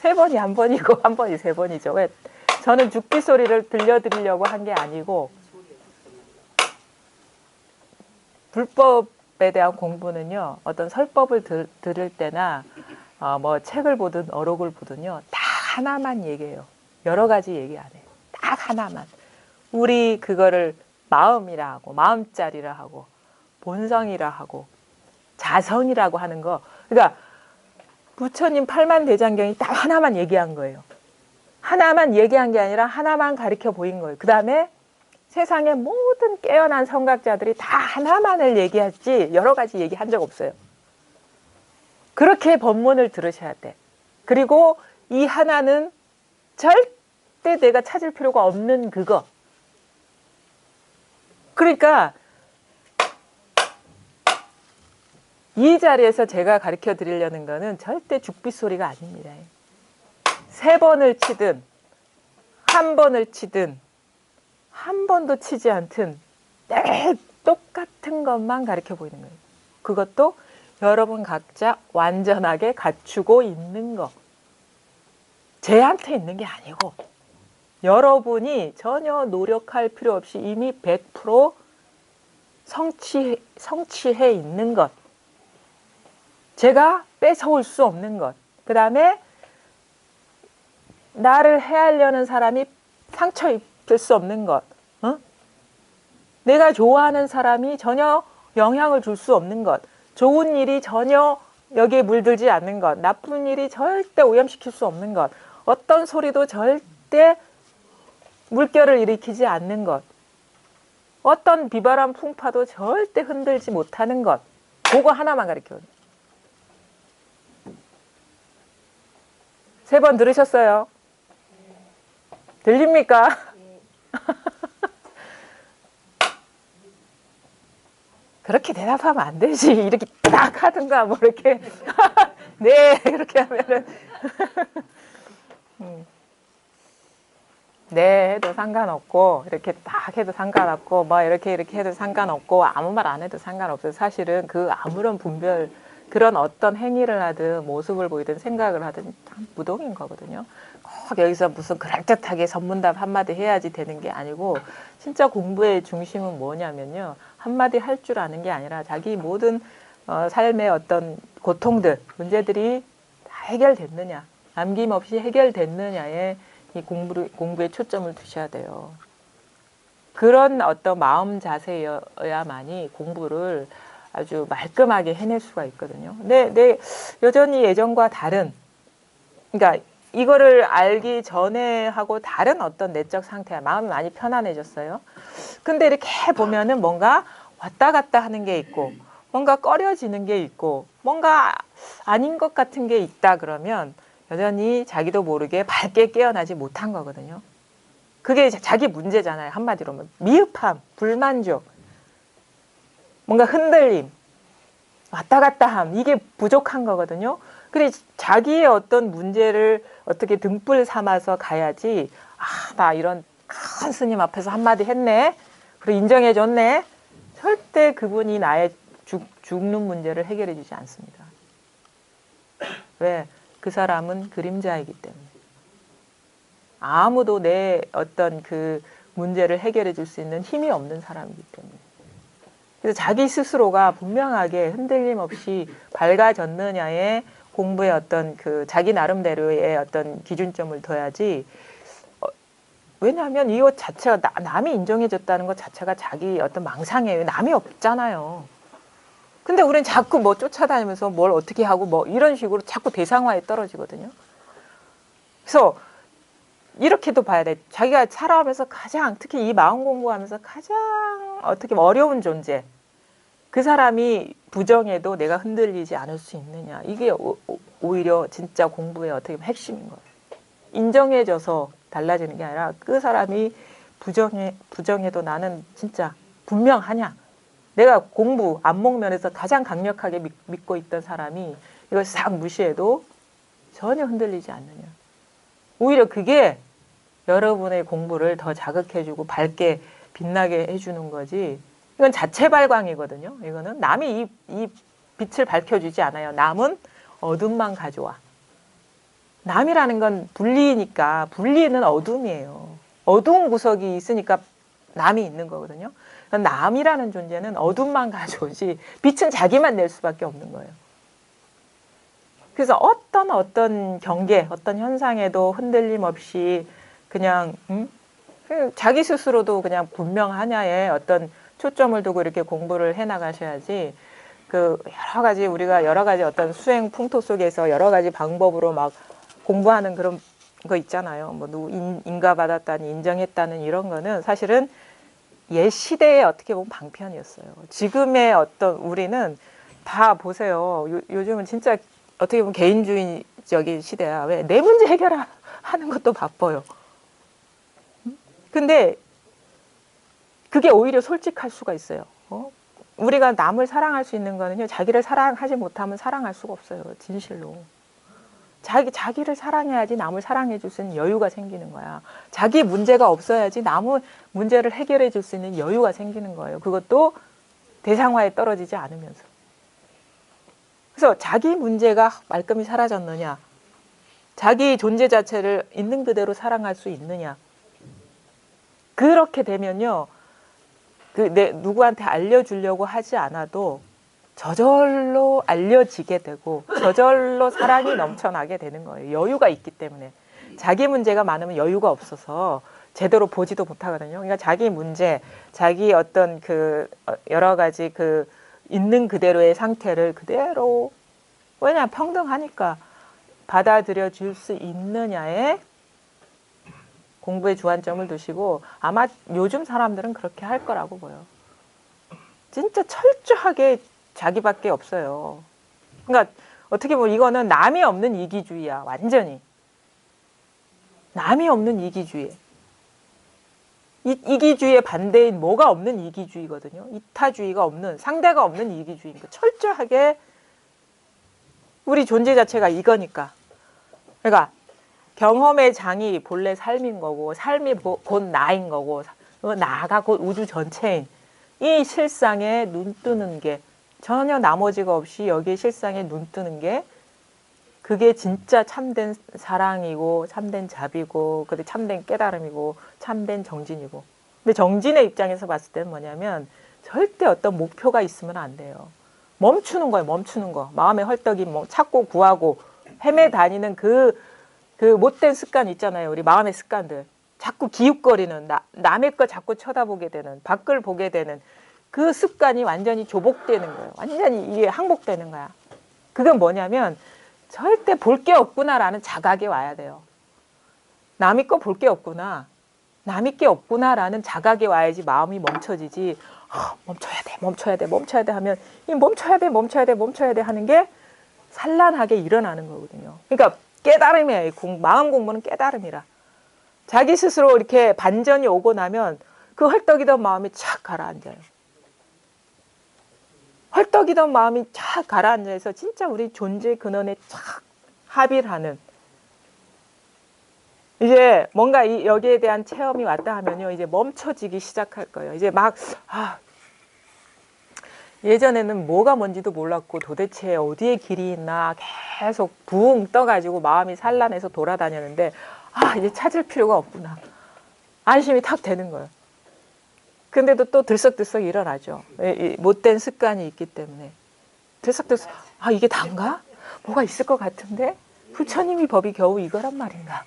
3번이 한 번이고 한 번이 3번이죠. 왜? 저는 죽비 소리를 들려드리려고 한 게 아니고 불법에 대한 공부는요. 어떤 설법을 들을 때나 뭐 책을 보든 어록을 보든요. 딱 하나만 얘기해요. 여러 가지 얘기 안 해요. 딱 하나만. 우리 그거를 마음이라 하고 마음자리라 하고 본성이라 하고 자성이라고 하는 거. 그러니까 부처님 팔만대장경이 딱 하나만 얘기한 거예요. 하나만 얘기한 게 아니라 하나만 가르쳐 보인 거예요. 그 다음에 세상의 모든 깨어난 성각자들이 다 하나만을 얘기했지 여러 가지 얘기한 적 없어요. 그렇게 법문을 들으셔야 돼. 그리고 이 하나는 절대 내가 찾을 필요가 없는 그거. 그러니까 이 자리에서 제가 가르쳐 드리려는 거는 절대 죽빛 소리가 아닙니다. 3번을 치든 한 번을 치든 한 번도 치지 않든 똑같은 것만 가르쳐 보이는 거예요. 그것도 여러분 각자 완전하게 갖추고 있는 거. 쟤한테 있는 게 아니고 여러분이 전혀 노력할 필요 없이 이미 100% 성취해 있는 것. 제가 뺏어올 수 없는 것. 그 다음에 나를 해하려는 사람이 상처 입힐 수 없는 것. 어? 내가 좋아하는 사람이 전혀 영향을 줄 수 없는 것. 좋은 일이 전혀 여기에 물들지 않는 것. 나쁜 일이 절대 오염시킬 수 없는 것. 어떤 소리도 절대 물결을 일으키지 않는 것. 어떤 비바람 풍파도 절대 흔들지 못하는 것. 그거 하나만 가르쳐요. 3번 들으셨어요? 들립니까? 그렇게 대답하면 안 되지. 이렇게 딱 하든가 뭐 이렇게 네 이렇게 하면은 네 해도 상관없고 이렇게 딱 해도 상관없고 뭐 이렇게 해도 상관없고 아무 말 안 해도 상관없어요. 사실은 그 아무런 분별 그런 어떤 행위를 하든 모습을 보이든 생각을 하든 참 무동인 거거든요. 꼭 여기서 무슨 그럴듯하게 선문답 한마디 해야지 되는 게 아니고 진짜 공부의 중심은 뭐냐면요. 한마디 할 줄 아는 게 아니라 자기 모든 삶의 어떤 고통들, 문제들이 다 해결됐느냐, 남김없이 해결됐느냐에 이 공부에 초점을 두셔야 돼요. 그런 어떤 마음 자세여야만이 공부를 아주 말끔하게 해낼 수가 있거든요. 내 여전히 예전과 다른, 그러니까 이거를 알기 전에 하고 다른 어떤 내적 상태야. 마음이 많이 편안해졌어요. 근데 이렇게 보면은 뭔가 왔다 갔다 하는 게 있고, 뭔가 꺼려지는 게 있고, 뭔가 아닌 것 같은 게 있다 그러면 여전히 자기도 모르게 밝게 깨어나지 못한 거거든요. 그게 자기 문제잖아요. 한마디로 하면. 미흡함, 불만족, 뭔가 흔들림, 왔다 갔다 함, 이게 부족한 거거든요. 근데 자기의 어떤 문제를 어떻게 등불 삼아서 가야지, 아, 나 이런 큰 스님 앞에서 한마디 했네. 그리고 인정해줬네. 절대 그분이 나의 죽는 문제를 해결해 주지 않습니다. 왜? 그 사람은 그림자이기 때문에. 아무도 내 어떤 그 문제를 해결해 줄 수 있는 힘이 없는 사람이기 때문에. 그래서 자기 스스로가 분명하게 흔들림 없이 밝아졌느냐에 공부의 어떤 그 자기 나름대로의 어떤 기준점을 둬야지. 왜냐하면 이것 자체가 남이 인정해줬다는 것 자체가 자기 어떤 망상이에요. 남이 없잖아요. 근데 우리는 자꾸 뭐 쫓아다니면서 뭘 어떻게 하고 뭐 이런 식으로 자꾸 대상화에 떨어지거든요. 그래서 이렇게도 봐야 돼. 자기가 살아가면서 가장, 특히 이 마음 공부하면서 가장 어떻게 어려운 존재. 그 사람이 부정해도 내가 흔들리지 않을 수 있느냐. 이게 오히려 진짜 공부의 어떻게 보면 핵심인 거예요. 인정해줘서 달라지는 게 아니라 그 사람이 부정해도 나는 진짜 분명하냐. 내가 공부, 안목면에서 가장 강력하게 믿고 있던 사람이 이걸 싹 무시해도 전혀 흔들리지 않느냐. 오히려 그게 여러분의 공부를 더 자극해주고 밝게 빛나게 해주는 거지. 이건 자체 발광이거든요. 이거는 남이 이 빛을 밝혀주지 않아요. 남은 어둠만 가져와. 남이라는 건 분리니까 분리는 어둠이에요. 어두운 구석이 있으니까 남이 있는 거거든요. 남이라는 존재는 어둠만 가져오지 빛은 자기만 낼 수밖에 없는 거예요. 그래서 어떤 경계, 어떤 현상에도 흔들림 없이 그냥 자기 스스로도 그냥 분명하냐에 어떤 초점을 두고 이렇게 공부를 해 나가셔야지. 그 우리가 여러 가지 어떤 수행 풍토 속에서 여러 가지 방법으로 막 공부하는 그런 거 있잖아요. 뭐 누구 인가받았다니 인정했다는 이런 거는 사실은 옛 시대에 어떻게 보면 방편이었어요. 지금의 어떤 우리는 다 보세요. 요즘은 진짜 어떻게 보면 개인주의적인 시대야. 왜? 내 문제 해결하는 것도 바빠요. 근데 그게 오히려 솔직할 수가 있어요. 우리가 남을 사랑할 수 있는 거는요. 자기를 사랑하지 못하면 사랑할 수가 없어요. 진실로. 자기를 사랑해야지 남을 사랑해 줄 수 있는 여유가 생기는 거야. 자기 문제가 없어야지 남의 문제를 해결해 줄 수 있는 여유가 생기는 거예요. 그것도 대상화에 떨어지지 않으면서. 그래서 자기 문제가 말끔히 사라졌느냐, 자기 존재 자체를 있는 그대로 사랑할 수 있느냐. 그렇게 되면요, 누구한테 알려주려고 하지 않아도 저절로 알려지게 되고 저절로 사랑이 넘쳐나게 되는 거예요. 여유가 있기 때문에. 자기 문제가 많으면 여유가 없어서 제대로 보지도 못하거든요. 그러니까 자기 문제, 자기 어떤 여러 가지 있는 그대로의 상태를 그대로, 왜냐 평등하니까 받아들여 줄 수 있느냐에 공부에 주안점을 두시고, 아마 요즘 사람들은 그렇게 할 거라고 보여. 진짜 철저하게 자기밖에 없어요. 그러니까 어떻게 보면 이거는 남이 없는 이기주의야. 완전히. 남이 없는 이기주의. 이기주의의 반대인 뭐가 없는 이기주의거든요. 이타주의가 없는, 상대가 없는 이기주의니까. 철저하게 우리 존재 자체가 이거니까. 그러니까 경험의 장이 본래 삶인 거고, 삶이 곧 나인 거고, 나가 곧 우주 전체인 이 실상에 눈 뜨는 게, 전혀 나머지가 없이 여기에 실상에 눈 뜨는 게, 그게 진짜 참된 사랑이고, 참된 자비고, 그게 참된 깨달음이고, 참된 정진이고. 근데 정진의 입장에서 봤을 때는 뭐냐면 절대 어떤 목표가 있으면 안 돼요. 멈추는 거예요. 멈추는 거. 마음의 헐떡이 찾고 구하고 헤매 다니는 그 못된 습관 있잖아요. 우리 마음의 습관들. 자꾸 기웃거리는, 남의 거 자꾸 쳐다보게 되는, 밖을 보게 되는 그 습관이 완전히 조복되는 거예요. 완전히 이게 항복되는 거야. 그건 뭐냐면 절대 볼 게 없구나라는 자각이 와야 돼요. 남의 거 볼 게 없구나. 남의 게 없구나라는 자각이 와야지 마음이 멈춰지지. 멈춰야 돼, 멈춰야 돼, 멈춰야 돼 하면 이 멈춰야 돼, 멈춰야 돼, 멈춰야 돼 하는 게 산란하게 일어나는 거거든요. 그러니까 깨달음이에요. 마음 공부는 깨달음이라. 자기 스스로 이렇게 반전이 오고 나면 그 헐떡이던 마음이 착 가라앉아요. 헐떡이던 마음이 착 가라앉아서 진짜 우리 존재 근원에 착 합의를 하는, 이제 뭔가 여기에 대한 체험이 왔다 하면요, 이제 멈춰지기 시작할 거예요. 이제 예전에는 뭐가 뭔지도 몰랐고 도대체 어디에 길이 있나 계속 붕 떠가지고 마음이 산란해서 돌아다녔는데, 이제 찾을 필요가 없구나. 안심이 탁 되는 거예요. 근데도 또 들썩들썩 일어나죠. 못된 습관이 있기 때문에. 들썩들썩, 이게 단가? 뭐가 있을 것 같은데? 부처님이 법이 겨우 이거란 말인가?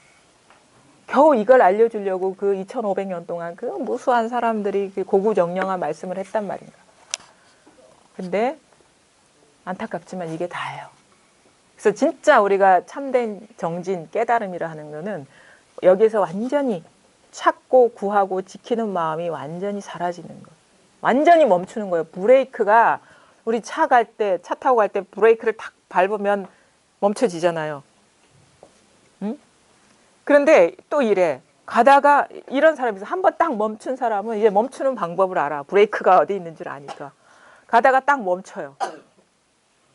겨우 이걸 알려주려고 그 2500년 동안 그 무수한 사람들이 고구정령한 말씀을 했단 말인가? 근데 안타깝지만 이게 다예요. 그래서 진짜 우리가 참된 정진, 깨달음이라 하는 거는 여기서 완전히 찾고 구하고 지키는 마음이 완전히 사라지는 거예요. 완전히 멈추는 거예요. 브레이크가, 우리 차 타고 갈 때 브레이크를 탁 밟으면 멈춰지잖아요. 응? 그런데 또 이래. 가다가 이런 사람이 있어. 한번 딱 멈춘 사람은 이제 멈추는 방법을 알아. 브레이크가 어디 있는 줄 아니까. 가다가 딱 멈춰요.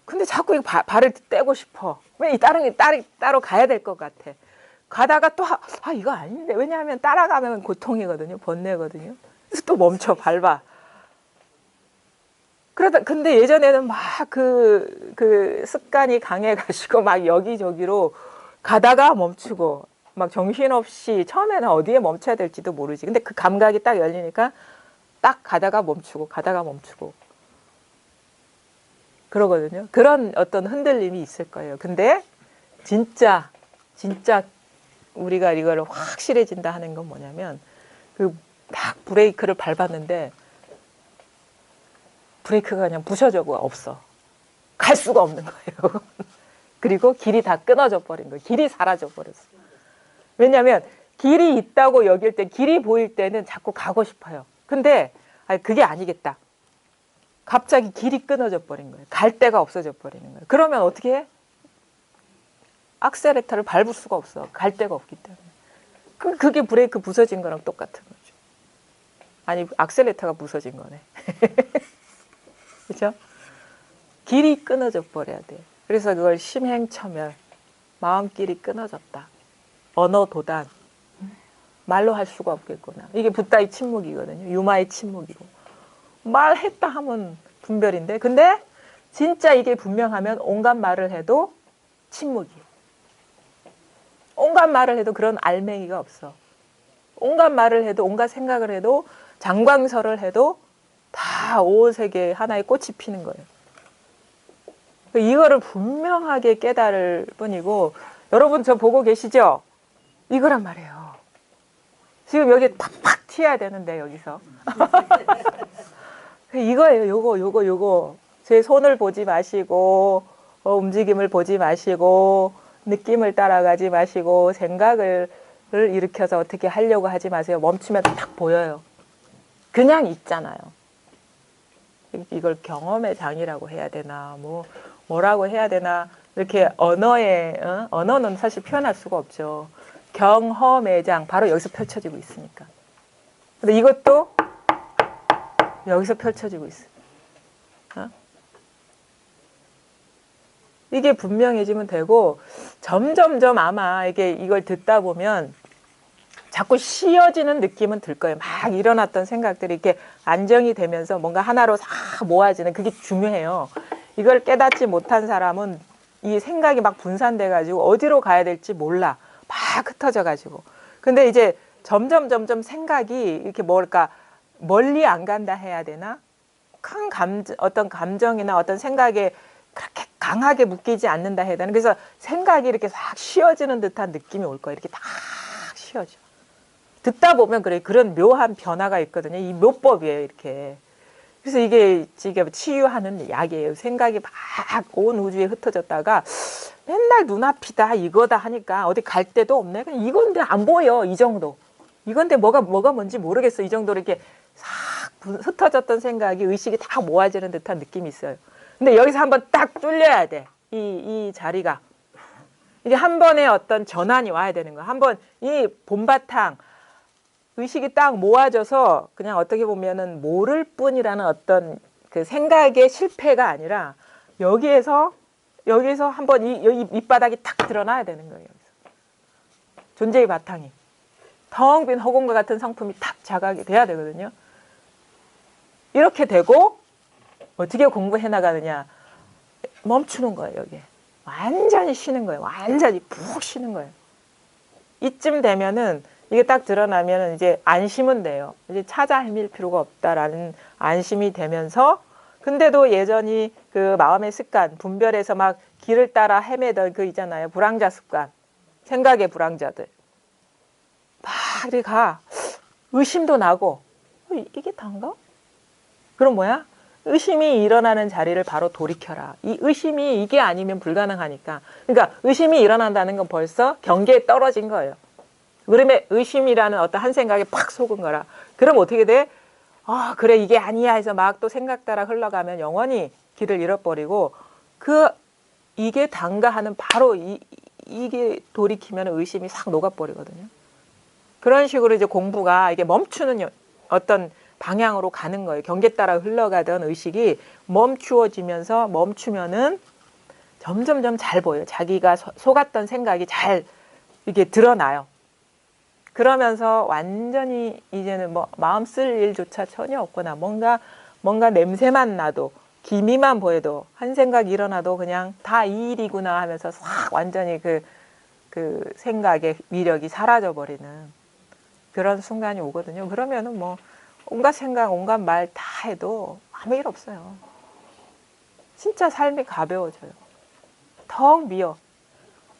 근데 자꾸 발을 떼고 싶어. 왜 따로 가야 될 것 같아. 가다가 또 이거 아닌데. 왜냐하면 따라가면 고통이거든요. 번뇌거든요. 그래서 또 멈춰 밟아. 근데 예전에는 막 그 습관이 강해가지고 막 여기저기로 가다가 멈추고 막 정신없이, 처음에는 어디에 멈춰야 될지도 모르지. 근데 그 감각이 딱 열리니까 딱 가다가 멈추고 그러거든요. 그런 어떤 흔들림이 있을 거예요. 근데 진짜 우리가 이걸 확실해진다 하는 건 뭐냐면, 딱 브레이크를 밟았는데 브레이크가 그냥 부셔져가 없어. 갈 수가 없는 거예요. 그리고 길이 다 끊어져 버린 거예요. 길이 사라져 버렸어. 왜냐하면 길이 있다고 여길 때, 길이 보일 때는 자꾸 가고 싶어요. 근데 그게 아니겠다. 갑자기 길이 끊어져 버린 거예요. 갈 데가 없어져 버리는 거예요. 그러면 어떻게 해? 악셀레터를 밟을 수가 없어. 갈 데가 없기 때문에. 그게 브레이크 부서진 거랑 똑같은 거죠. 아니, 악셀레터가 부서진 거네. 그렇죠? 길이 끊어져 버려야 돼. 그래서 그걸 심행처멸, 마음길이 끊어졌다. 언어 도단, 말로 할 수가 없겠구나. 이게 붓다의 침묵이거든요. 유마의 침묵이고. 말했다 하면 분별인데. 근데 진짜 이게 분명하면 온갖 말을 해도 침묵이에요. 온갖 말을 해도 그런 알맹이가 없어. 온갖 말을 해도 온갖 생각을 해도 장광설을 해도 다 오색의 하나의 꽃이 피는 거예요. 이거를 분명하게 깨달을 뿐이고 여러분 저 보고 계시죠? 이거란 말이에요. 지금 여기 팍팍 튀어야 되는데 여기서 이거예요. 요거 제 손을 보지 마시고 움직임을 보지 마시고 느낌을 따라가지 마시고 생각을 일으켜서 어떻게 하려고 하지 마세요. 멈추면 딱 보여요. 그냥 있잖아요. 이걸 경험의 장이라고 해야 되나 뭐라고 해야 되나 이렇게 언어는 사실 표현할 수가 없죠. 경험의 장 바로 여기서 펼쳐지고 있으니까. 근데 이것도 여기서 펼쳐지고 있어요. 이게 분명해지면 되고 점점점 아마 이걸 듣다 보면 자꾸 쉬어지는 느낌은 들 거예요. 막 일어났던 생각들이 이렇게 안정이 되면서 뭔가 하나로 다 모아지는 그게 중요해요. 이걸 깨닫지 못한 사람은 이 생각이 막 분산돼 가지고 어디로 가야 될지 몰라. 막 흩어져 가지고. 근데 이제 점점 생각이 이렇게 뭘까 멀리 안 간다 해야 되나? 큰 어떤 감정이나 어떤 생각에 그렇게 강하게 묶이지 않는다 해야 되나? 그래서 생각이 이렇게 싹 쉬어지는 듯한 느낌이 올 거예요. 이렇게 딱 쉬어져. 듣다 보면 그런 묘한 변화가 있거든요. 이 묘법이에요, 이렇게. 그래서 이게 지금 치유하는 약이에요. 생각이 막 온 우주에 흩어졌다가 맨날 눈앞이다, 이거다 하니까 어디 갈 데도 없네. 그냥 이건데 안 보여, 이 정도. 이건데 뭐가 뭔지 모르겠어. 이 정도로 이렇게 싹 흩어졌던 생각이 의식이 다 모아지는 듯한 느낌이 있어요. 근데 여기서 한번 딱 뚫려야 돼. 이 자리가. 이게 한 번에 어떤 전환이 와야 되는 거야. 한번 이 본바탕, 의식이 딱 모아져서 그냥 어떻게 보면은 모를 뿐이라는 어떤 그 생각의 실패가 아니라 여기에서 한번 이 밑바닥이 탁 드러나야 되는 거예요. 존재의 바탕이. 텅 빈 허공과 같은 성품이 탁 자각이 돼야 되거든요. 이렇게 되고 어떻게 공부해 나가느냐. 멈추는 거예요, 여기에. 완전히 쉬는 거예요. 완전히 푹 쉬는 거예요. 이쯤 되면은 이게 딱 드러나면은 이제 안심은 돼요. 이제 찾아 헤맬 필요가 없다라는 안심이 되면서 근데도 여전히 그 마음의 습관, 분별해서 막 길을 따라 헤매던 그 있잖아요. 불황자 습관. 생각의 불황자들. 막 이렇게 가. 의심도 나고 이게 단가? 그럼 뭐야? 의심이 일어나는 자리를 바로 돌이켜라. 이 의심이 이게 아니면 불가능하니까. 그러니까 의심이 일어난다는 건 벌써 경계에 떨어진 거예요. 그러면 의심이라는 어떤 한 생각에 팍 속은 거라. 그럼 어떻게 돼? 그래 이게 아니야 해서 막 또 생각 따라 흘러가면 영원히 길을 잃어버리고 이게 단가 하는 바로 이게 돌이키면 의심이 싹 녹아버리거든요. 그런 식으로 이제 공부가 이게 멈추는 어떤 방향으로 가는 거예요. 경계 따라 흘러가던 의식이 멈추면은 점점점 잘 보여요. 자기가 속았던 생각이 잘 이게 드러나요. 그러면서 완전히 이제는 뭐 마음 쓸 일조차 전혀 없거나 뭔가 냄새만 나도 기미만 보여도 한 생각 일어나도 그냥 다 이 일이구나 하면서 싹 완전히 그 생각의 위력이 사라져 버리는 그런 순간이 오거든요. 그러면은 뭐 온갖 생각, 온갖 말 다 해도 아무 일 없어요. 진짜 삶이 가벼워져요. 텅 비어.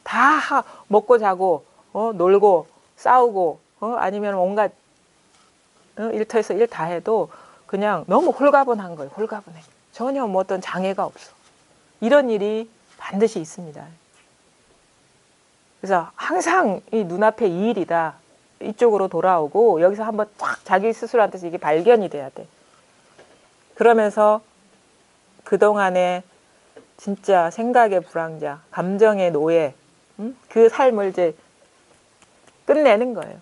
다 먹고 자고 놀고 싸우고 아니면 온갖 일터에서 일 다 해도 그냥 너무 홀가분한 거예요. 홀가분해. 전혀 뭐 어떤 장애가 없어. 이런 일이 반드시 있습니다. 그래서 항상 이 눈앞에 이 일이다. 이쪽으로 돌아오고 여기서 한번 딱 자기 스스로한테서 이게 발견이 돼야 돼. 그러면서 그동안에 진짜 생각의 불황자, 감정의 노예, 그 삶을 이제 끝내는 거예요.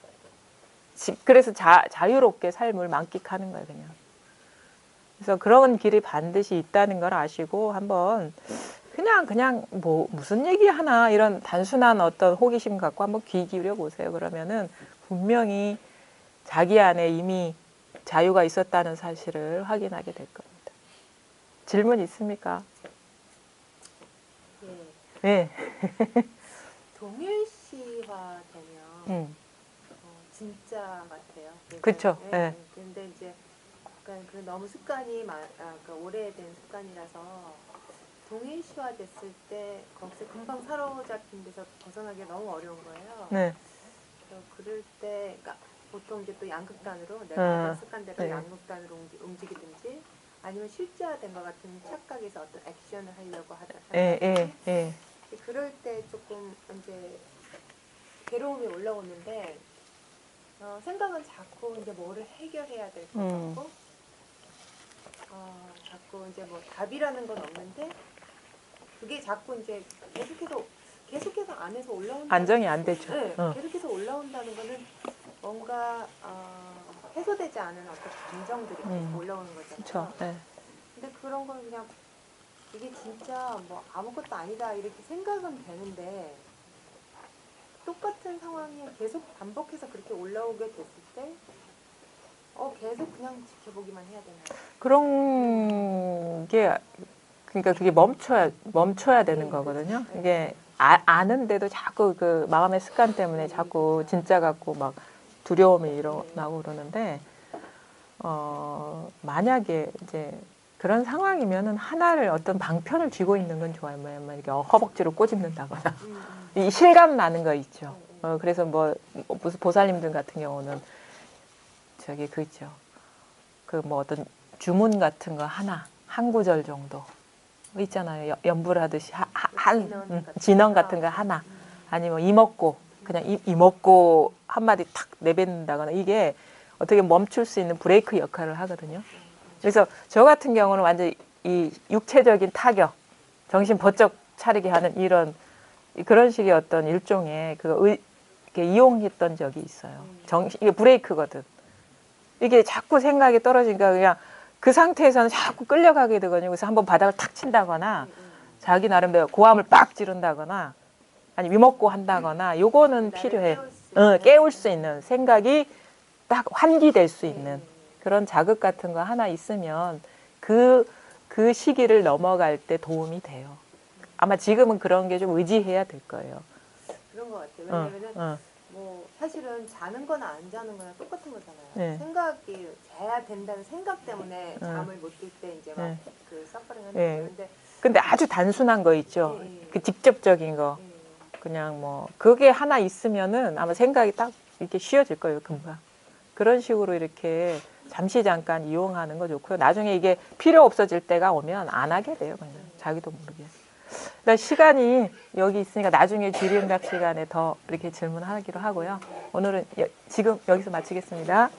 그래서 자유롭게 삶을 만끽하는 거예요, 그냥. 그래서 그런 길이 반드시 있다는 걸 아시고 한번 그냥 뭐 무슨 얘기 하나 이런 단순한 어떤 호기심 갖고 한번 귀 기울여 보세요. 그러면은 분명히 자기 안에 이미 자유가 있었다는 사실을 확인하게 될 겁니다. 질문 있습니까? 예. 네. 동일시화 되면 진짜 같아요. 그쵸. 예. 예. 근데 이제 약간 그 너무 습관이 그러니까 오래된 습관이라서 동일시화 됐을 때 거기서 금방 사로잡힌 데서 벗어나기 너무 어려운 거예요. 네. 그래서 그럴 때 그러니까 보통 이제 또 양극단으로 내가 하던 습관대로 네. 양극단으로 움직이든지 아니면 실제화된 것 같은 착각에서 어떤 액션을 하려고 예, 하든지 예. 그럴 때 조금 이제 괴로움이 올라오는데 생각은 자꾸 이제 뭐를 해결해야 될 것 같고 자꾸 이제 뭐 답이라는 건 없는데 그게 자꾸 이제 계속해서 안에서 올라온다. 안정이 안 되죠. 네, 계속해서 올라온다는 거는 뭔가 해소되지 않은 어떤 감정들이 계속 올라오는 거잖아요. 그렇죠. 네. 근데 그런 걸 그냥 이게 진짜 뭐 아무것도 아니다 이렇게 생각은 되는데 똑같은 상황이 계속 반복해서 그렇게 올라오게 됐을 때 계속 그냥 지켜보기만 해야 되나요? 그런 게 그러니까 그게 멈춰야 되는 거거든요. 이게 아는데도 자꾸 그 마음의 습관 때문에 자꾸 진짜 갖고 막 두려움이 일어나고 그러는데 만약에 이제 그런 상황이면은 하나를 어떤 방편을 쥐고 있는 건 좋아요. 뭐 이렇게 허벅지로 꼬집는다거나 이 실감 나는 거 있죠. 그래서 뭐 무슨 보살님들 같은 경우는 저기 그 있죠. 그 뭐 어떤 주문 같은 거 하나 한 구절 정도 있잖아요. 연불하듯이 진원 같은 거 하나 아니면 이먹고 그냥 이먹고 한마디 탁 내뱉는다거나 이게 어떻게 멈출 수 있는 브레이크 역할을 하거든요. 그래서 저 같은 경우는 완전 이 육체적인 타격, 정신 번쩍 차리게 하는 이런 그런 식의 어떤 일종의 이렇게 이용했던 적이 있어요. 이게 브레이크거든. 이게 자꾸 생각이 떨어지니까 그냥 그 상태에서는 자꾸 끌려가게 되거든요. 그래서 한번 바닥을 탁 친다거나 자기 나름대로 고함을 빡 지른다거나 아니 위먹고 한다거나 요거는 필요해. 깨울 수 있는 생각이 딱 환기될 수 있는 그런 자극 같은 거 하나 있으면 그 시기를 넘어갈 때 도움이 돼요. 아마 지금은 그런 게 좀 의지해야 될 거예요. 그런 것 같아요. 왜냐면은 뭐 사실은 자는 거나 안 자는 거나 똑같은 거잖아요. 네. 생각이 자야 된다는 생각 때문에 잠을 못 들 때 이제 막 그 서퍼링 하는 거예요. 근데 아주 단순한 거 있죠. 그 직접적인 거. 예. 그냥 뭐 그게 하나 있으면은 아마 생각이 딱 이렇게 쉬어질 거예요, 금방. 그런 식으로 이렇게 잠시 잠깐 이용하는 거 좋고요. 나중에 이게 필요 없어질 때가 오면 안 하게 돼요, 그냥 자기도 모르게. 일단 시간이 여기 있으니까 나중에 주리응답 시간에 더 이렇게 질문하기로 하고요. 오늘은 지금 여기서 마치겠습니다.